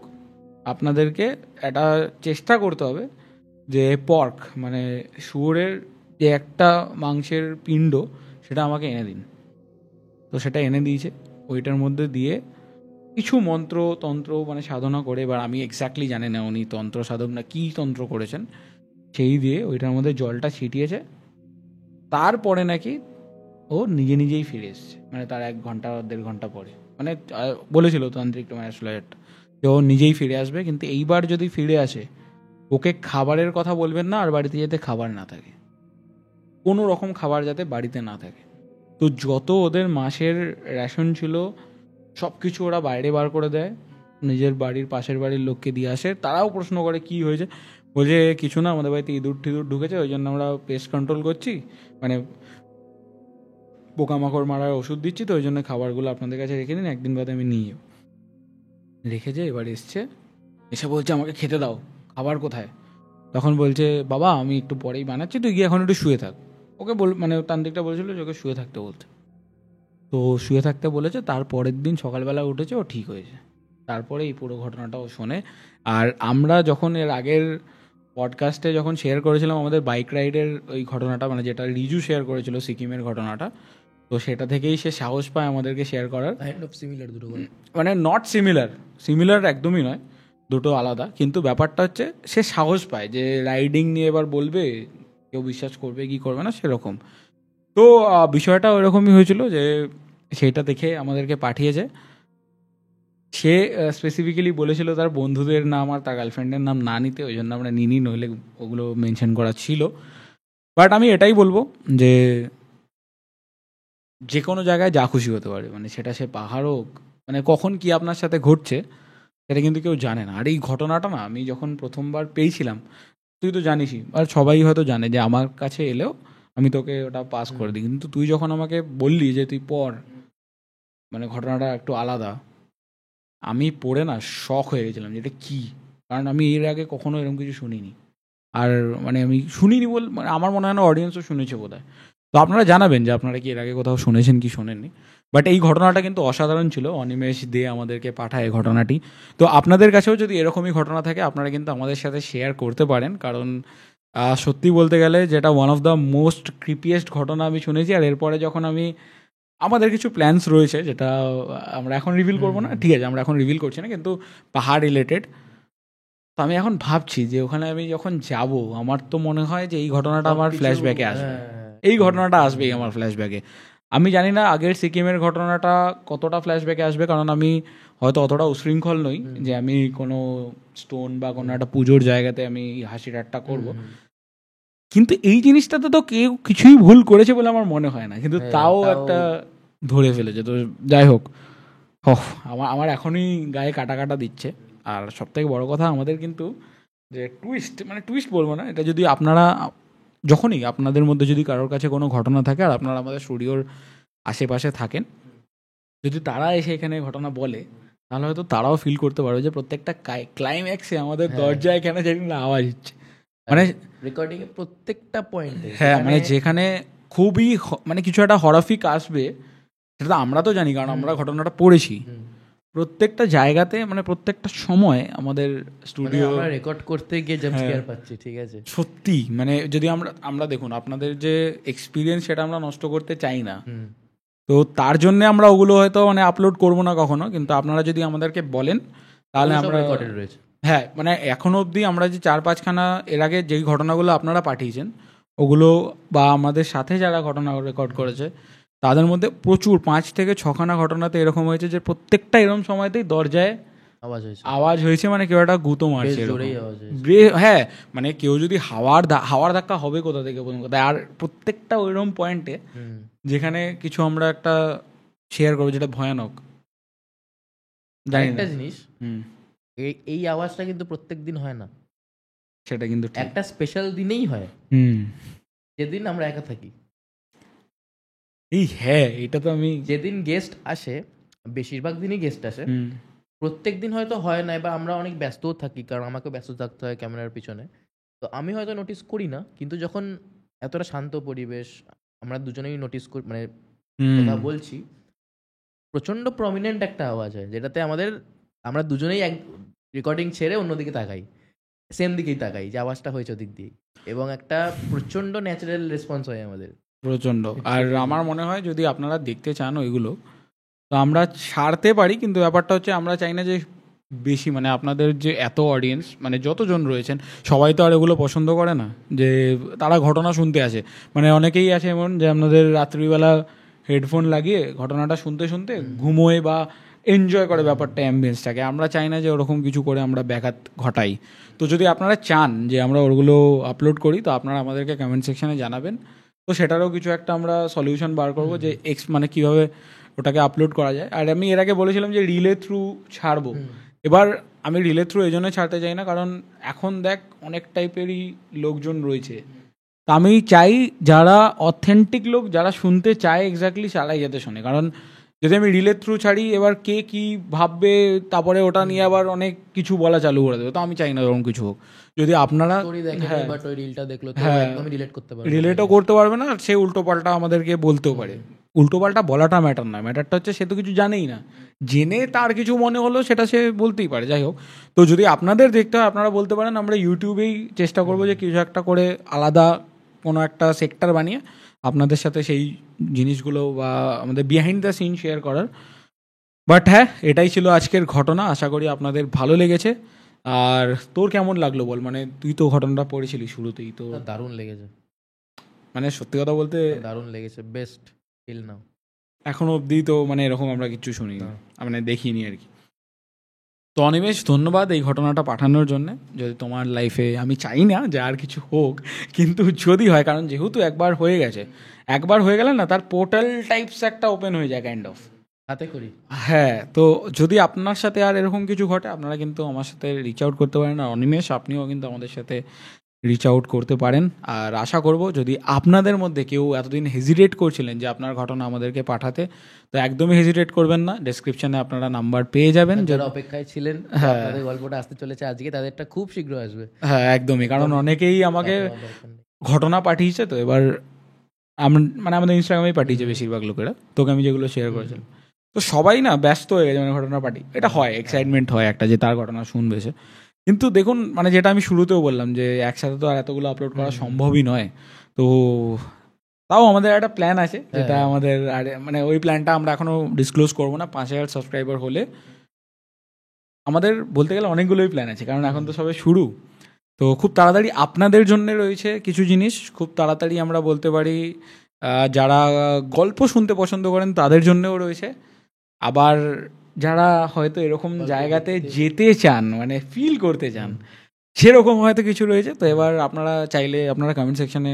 আপনাদেরকে একটা চেষ্টা করতে হবে যে পর্ক মানে শুয়োরের যে একটা মাংসের পিণ্ড সেটা আমাকে এনে দিন। তো সেটা এনে দিয়েছে, ওইটার মধ্যে দিয়ে কিছু মন্ত্র তন্ত্র মানে সাধনা করে, এবার আমি এক্স্যাক্টলি জানি না উনি তন্ত্র সাধক না কী তন্ত্র করেছেন, সেই দিয়ে ওইটার মধ্যে জলটা ছিটিয়েছে। তারপরে নাকি ও নিজে নিজেই ফিরে এসছে, মানে তার 1 ঘন্টা 1.5 ঘন্টা পরে, মানে বলেছিল তান্ত্রিক অ্যাস্ট্রোলজারটা যে ও নিজেই ফিরে আসবে, কিন্তু এইবার যদি ফিরে আসে ওকে খাবারের কথা বলবেন না, আর বাড়িতে যাতে খাবার না থাকে, কোনো রকম খাবার যাতে বাড়িতে না থাকে। তো যত ওদের মাসের রেশন ছিল সব কিছু ওরা বাইরে বার করে দেয়, নিজের বাড়ির পাশের বাড়ির লোককে দিয়ে আসে। তারাও প্রশ্ন করে কি হয়েছে, বলছে কিছু না, আমাদের বাড়িতে ইঁদুর টিঁদুর ঢুকেছে, ওই জন্য আমরা পেস্ট কন্ট্রোল করছি, মানে পোকামাকড় মারার ওষুধ দিচ্ছি, তো ওই জন্য খাবারগুলো আপনাদের কাছে রেখে দিন, একদিন বাদে আমি নিয়ে যাবো। রেখেছে, এবার এসছে, এসে বলছে আমাকে খেতে দাও, খাবার কোথায়? তখন বলছে বাবা আমি একটু পরেই বানাচ্ছি, তুই গিয়ে এখন একটু শুয়ে থাক। ওকে মানে তান্ত্রিকটা বলেছিল যে ওকে শুয়ে থাকতে বলতে, তো শুয়ে থাকতে বলেছে। তার পরের দিন সকালবেলা উঠেছে, ও ঠিক হয়েছে। তারপরে এই পুরো ঘটনাটা ও শোনে। আর আমরা যখন এর আগের পডকাস্টে যখন শেয়ার করেছিলাম আমাদের বাইক রাইডের ওই ঘটনাটা, মানে যেটা রিজু শেয়ার করেছিল সিকিমের ঘটনাটা, তো সেটা থেকেই সে সাহস পায় আমাদেরকে শেয়ার করার। কাইন্ড অফ সিমিলার দুটো, মানে নট সিমিলার একদমই নয়, দুটো আলাদা। কিন্তু ব্যাপারটা হচ্ছে সে সাহস পায় যে রাইডিং নিয়ে এবার বলবে, কেউ বিশ্বাস করবে কি করবে না সেরকম। তো বিষয়টা ওরকমই হয়েছিল যে সেটা দেখে আমাদেরকে পাঠিয়েছে। সে স্পেসিফিক্যালি বলেছিল তার বন্ধুদের নাম আর তার গার্লফ্রেন্ডের নাম না নিতে, ওই জন্য আমরা নিই, নইলে ওগুলো মেনশন করা ছিল। বাট আমি এটাই বলবো যে যে কোনো জায়গায় যা খুশি হতে পারে, মানে সেটা সে পাহাড় হোক, মানে কখন কি আপনার সাথে ঘটছে সেটা কিন্তু কেউ জানে না। আর এই ঘটনাটা না আমি যখন প্রথমবার পেয়েছিলাম, তুই তো জানিসই আর সবাই হয়তো জানে যে আমার কাছে এলেও আমি তোকে ওটা পাস করে দিই, কিন্তু তুই যখন আমাকে বললি যে তুই পড়, মানে ঘটনাটা একটু আলাদা, আমি পড়ে না শক হয়ে গেছিলাম যে এটা কী। কারণ আমি এর আগে কখনো এরকম কিছু শুনিনি। আর মানে আমি শুনিনি মানে আমার মনে হয় না অডিয়েন্সও শুনেছে বোধহয়। তো আপনারা জানাবেন যে আপনারা কি এর আগে কোথাও শুনেছেন কি শোনেননি। বাট এই ঘটনাটা কিন্তু অসাধারণ ছিল, অনিমেষ দে আমাদেরকে পাঠায় এই ঘটনাটি। তো আপনাদের কাছেও যদি এরকমই ঘটনা থাকে আপনারা কিন্তু আমাদের সাথে শেয়ার করতে পারেন, কারণ সত্যি বলতে গেলে যেটা ওয়ান অফ দ্য মোস্ট ক্রিপিয়েস্ট ঘটনা আমি শুনেছি। আর এরপরে যখন আমি আমাদের কিছু প্ল্যানস রয়েছে যেটা আমরা এখন রিভিল করবো না, ঠিক আছে আমরা এখন রিভিল করছি না, কিন্তু পাহাড় রিলেটেড। তো আমি এখন ভাবছি যে ওখানে আমি যখন যাব আমার তো মনে হয় যে এই ঘটনাটা আমার ফ্ল্যাশব্যাকে আসবে, এই ঘটনাটা আসবেই আমার ফ্ল্যাশব্যাকে। আমি জানি না আগের সিকিমের ঘটনাটা কতটা ফ্ল্যাশব্যাকে আসবে, কারণ আমি হয়তো অতটা উশৃঙ্খল নই যে আমি কোনো স্টোন বা কোনো একটা পুজোর জায়গাতে আমি হাসি ঠাট্টা করবো। কিন্তু এই জিনিসটাতে তো কেউ কিছুই ভুল করেছে বলে আমার মনে হয় না, কিন্তু তাও একটা ধরে ফেলেছে। তো যাই হোক, আমার আমার এখনই গায়ে কাটা কাটা দিচ্ছে। আর সবথেকে বড় কথা আমাদের কিন্তু যে টুইস্ট, মানে টুইস্ট বলবো না এটা, যদি আপনারা যখনই আপনাদের মধ্যে যদি কারোর কাছে কোনো ঘটনা থাকে আর আপনারা আমাদের স্টুডিওর আশেপাশে থাকেন, যদি তারা এসে এখানে ঘটনা বলে তাহলে হয়তো তারাও ফিল করতে পারবে যে প্রত্যেকটা ক্লাইম্যাক্সে আমাদের দরজায় কেন জানি না আওয়াজ হচ্ছে, মানে রেকর্ডিং এর প্রত্যেকটা পয়েন্টে। হ্যাঁ, মানে যেখানে খুবই মানে কিছু একটা হরফিক আসবে সেটা তো আমরা তো জানি কারণ আমরা ঘটনাটা পড়েছি। প্রত্যেকটা জায়গাতে মানে প্রত্যেকটা সময় আমাদের স্টুডিও আমরা রেকর্ড করতে গিয়ে জাম্প স্কেয়ার পাচ্ছি, ঠিক আছে সত্যি। মানে যদি আমরা দেখুন আপনাদের যে এক্সপিরিয়েন্স সেটা আমরা নষ্ট করতে চাই না, তো তার জন্য আমরা ওগুলো হয়তো মানে আপলোড করবো না কখনো, কিন্তু আপনারা যদি আমাদেরকে বলেন তাহলে আমরা রয়েছে। হ্যাঁ, মানে এখনো অবধি আমরা যে 4-5খানা এর আগে যেই ঘটনাগুলো আপনারা পাঠিয়েছেন ওগুলো, বা আমাদের সাথে যারা ঘটনা রেকর্ড করেছে তাদের মধ্যে প্রচুর 5 থেকে 6খানা ঘটনাতে এরকম হয়েছে যে প্রত্যেকটা এরকম সময়তেই দরজায় আওয়াজ হয়েছে, মানে কেউ একটা গুঁতো মারছে। হ্যাঁ, মানে কেউ যদি হাওয়ার ধাক্কা হবে কোথা থেকে প্রথম কথা, আর প্রত্যেকটা ওইরকম পয়েন্টে যেখানে কিছু আমরা একটা শেয়ার করবো যেটা ভয়ানক। একটা জিনিস, এই আওয়াজটা কিন্তু প্রত্যেক দিন হয় না, সেটা কিন্তু একটা স্পেশাল দিনেই হয়, যেদিন আমরা একা থাকি। হ্যাঁ, এটা তো আমি যেদিন গেস্ট আসে, বেশিরভাগ দিনই গেস্ট আসে, প্রত্যেক দিন হয়তো হয় না, বা আমরা অনেক ব্যস্তও থাকি, কারণ আমাকে ব্যস্ত থাকতে হয় ক্যামেরার পিছনে, তো আমি হয়তো নোটিস করি না। কিন্তু যখন এতটা শান্ত পরিবেশ, আমরা দুজনেই নোটিস করি, মানে কথা বলছি, প্রচন্ড প্রমিনেন্ট একটা আওয়াজ হয় যেটাতে আমরা দুজনেই এক রেকর্ডিং ছেড়ে অন্যদিকে তাকাই, সেম দিকেই তাকাই যে আওয়াজটা হয়েছে ওদিক দিয়ে, এবং একটা প্রচন্ড ন্যাচারাল রেসপন্স হয় আমাদের, প্রচন্ড। আর আমার মনে হয় যদি আপনারা দেখতে চান ওইগুলো তো আমরা ছাড়তে পারি, কিন্তু ব্যাপারটা হচ্ছে আমরা চাই না যে বেশি, মানে আপনাদের যে এত অডিয়েন্স মানে যতজন রয়েছেন সবাই তো আর এগুলো পছন্দ করে না যে তারা ঘটনা শুনতে আসে। মানে অনেকেই আছে এমন যে আপনাদের রাত্রিবেলা হেডফোন লাগিয়ে ঘটনাটা শুনতে শুনতে ঘুমোয় বা এনজয় করে ব্যাপারটা, অ্যাম্বিয়েন্সটাকে। আমরা চাই না যে ওরকম কিছু করে আমরা ব্যাঘাত ঘটাই। তো যদি আপনারা চান যে আমরা ওগুলো আপলোড করি তো আপনারা আমাদেরকে কমেন্ট সেকশানে জানাবেন, তো সেটারও কিছু একটা আমরা সলিউশন বার করবো যে মানে কীভাবে ওটাকে আপলোড করা যায়। আর আমি এর আগে বলেছিলাম যে রিলে থ্রু ছাড়বো, এবার আমি রিলে থ্রু এই জন্য ছাড়তে চাই না কারণ এখন দেখ অনেক টাইপেরই লোকজন রয়েছে, তা আমি চাই যারা অথেন্টিক লোক যারা শুনতে চায় এক্স্যাক্টলি চালাই যাতে শোনে। কারণ যদি আমি রিলে থ্রু ছাড়ি এবার কে কি ভাববে, তারপরে ওটা নিয়ে আবার অনেক কিছু বলা চালু করে দেবে, তো আমি চাই না এরকম কিছু হোক। যদি আপনারা রিলেটও করতে পারবে না, সে উল্টো পাল্টা আমাদেরকে বলতেও পারে। উল্টো পাল্টা বলাটা ম্যাটার না, ম্যাটারটা হচ্ছে সে তো কিছু জানেই না, জেনে তার কিছু মনে হলো সেটা সে বলতেই পারে। যাই হোক, তো যদি আপনাদের দেখতে হয় আপনারা বলতে পারেন, আমরা ইউটিউবেই চেষ্টা করবো যে কিছু একটা করে আলাদা কোনো একটা সেক্টর বানিয়ে আপনাদের সাথে সেই জিনিসগুলো বা আমাদের বিহাইন্ড দ্য সিন শেয়ার করার। বাট হ্যাঁ, এটাই ছিল আজকের ঘটনা, আশা করি আপনাদের ভালো লেগেছে। আর তোর কেমন লাগলো বল, মানে তুই তো ঘটনাটা পড়েছিলি শুরুতেই, তো দারুণ লেগেছে, মানে সত্যি কথা বলতে দারুণ লেগেছে, বেস্ট ফিল নাও এখনো অবধি তো মানে এরকম আমরা কিছু শুনি, মানে দেখিনি আর কি। তো অনিমেষ, ধন্যবাদ এই ঘটনাটা পাঠানোর জন্য। যদি তোমার লাইফে, আমি চাই না যে আর কিছু হোক, কিন্তু যদি হয়, কারণ যেহেতু একবার হয়ে গেছে, একবার হয়ে গেলে না তার পোর্টাল টাইপস একটা ওপেন হয়ে যায় কাইন্ড অফ। হাতে করি। হ্যাঁ, তো যদি আপনার সাথে আর এরকম কিছু ঘটে, আপনারা কিন্তু আমার সাথে রিচ আউট করতে পারেন। আর অনিমেষ, আপনিও কিন্তু আমাদের সাথে রিচ আউট করতে পারেন। আর আশা করব যদি আপনাদের মধ্যে কেউ এতদিন হেজিটেট করছিলেন যে আপনার ঘটনা আমাদেরকে পাঠাতে, তো একদমই হেজিটেট করবেন না। ডেসক্রিপশনে আপনারা নাম্বার পেয়ে যাবেন। যারা অপেক্ষায় ছিলেন হ্যাঁ। আপনাদের গল্পটা আসতে চলেছে আজকে, তাদেরটা খুব শীঘ্র আসবে। হ্যাঁ, একদমই, কারণ অনেকেই আমাকে তারপর দরকার নেই। ঘটনা পাঠিয়েছে। তো এবার মানে আমাদের ইনস্টাগ্রামেই পাঠিয়েছে বেশিরভাগ লোকেরা, তোকে আমি যেগুলো শেয়ার করেছিলাম। তো সবাই না ব্যস্ত হয়ে গেছে, মানে ঘটনা পার্টি, এটা হয়, এক্সাইটমেন্ট হয় একটা যে তার ঘটনা শুনবে সে। কিন্তু দেখুন, মানে যেটা আমি শুরুতেও বললাম যে একসাথে তো আর এতগুলো আপলোড করা সম্ভবই নয়। তো তাও আমাদের একটা প্ল্যান আছে, যেটা আমাদের মানে ওই প্ল্যানটা আমরা এখনো ডিসক্লোজ করবো না। 5,000 সাবস্ক্রাইবার হলে আমাদের বলতে গেলে অনেকগুলোই প্ল্যান আছে, কারণ এখন তো সবে শুরু। তো খুব তাড়াতাড়ি আপনাদের জন্য রয়েছে কিছু জিনিস, খুব তাড়াতাড়ি আমরা বলতে পারি যারা গল্প শুনতে পছন্দ করেন তাদের জন্যও রয়েছে। আবার যারা হয়তো এরকম জায়গাতে যেতে চান, মানে ফিল করতে চান, সেরকম হয়তো কিছু রয়েছে। তো এবার আপনারা চাইলে আপনারা কমেন্ট সেকশনে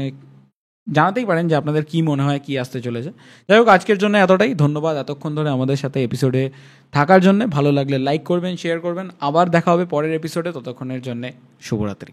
জানাতেই পারেন যে আপনাদের কি মনে হয় কি আসতে চলেছে। যাই হোক, আজকের জন্য এতটাই। ধন্যবাদ এতক্ষণ ধরে আমাদের সাথে এপিসোডে থাকার জন্য। ভালো লাগলে লাইক করবেন, শেয়ার করবেন। আবার দেখা হবে পরের এপিসোডে। ততক্ষণের জন্য শুভরাত্রি।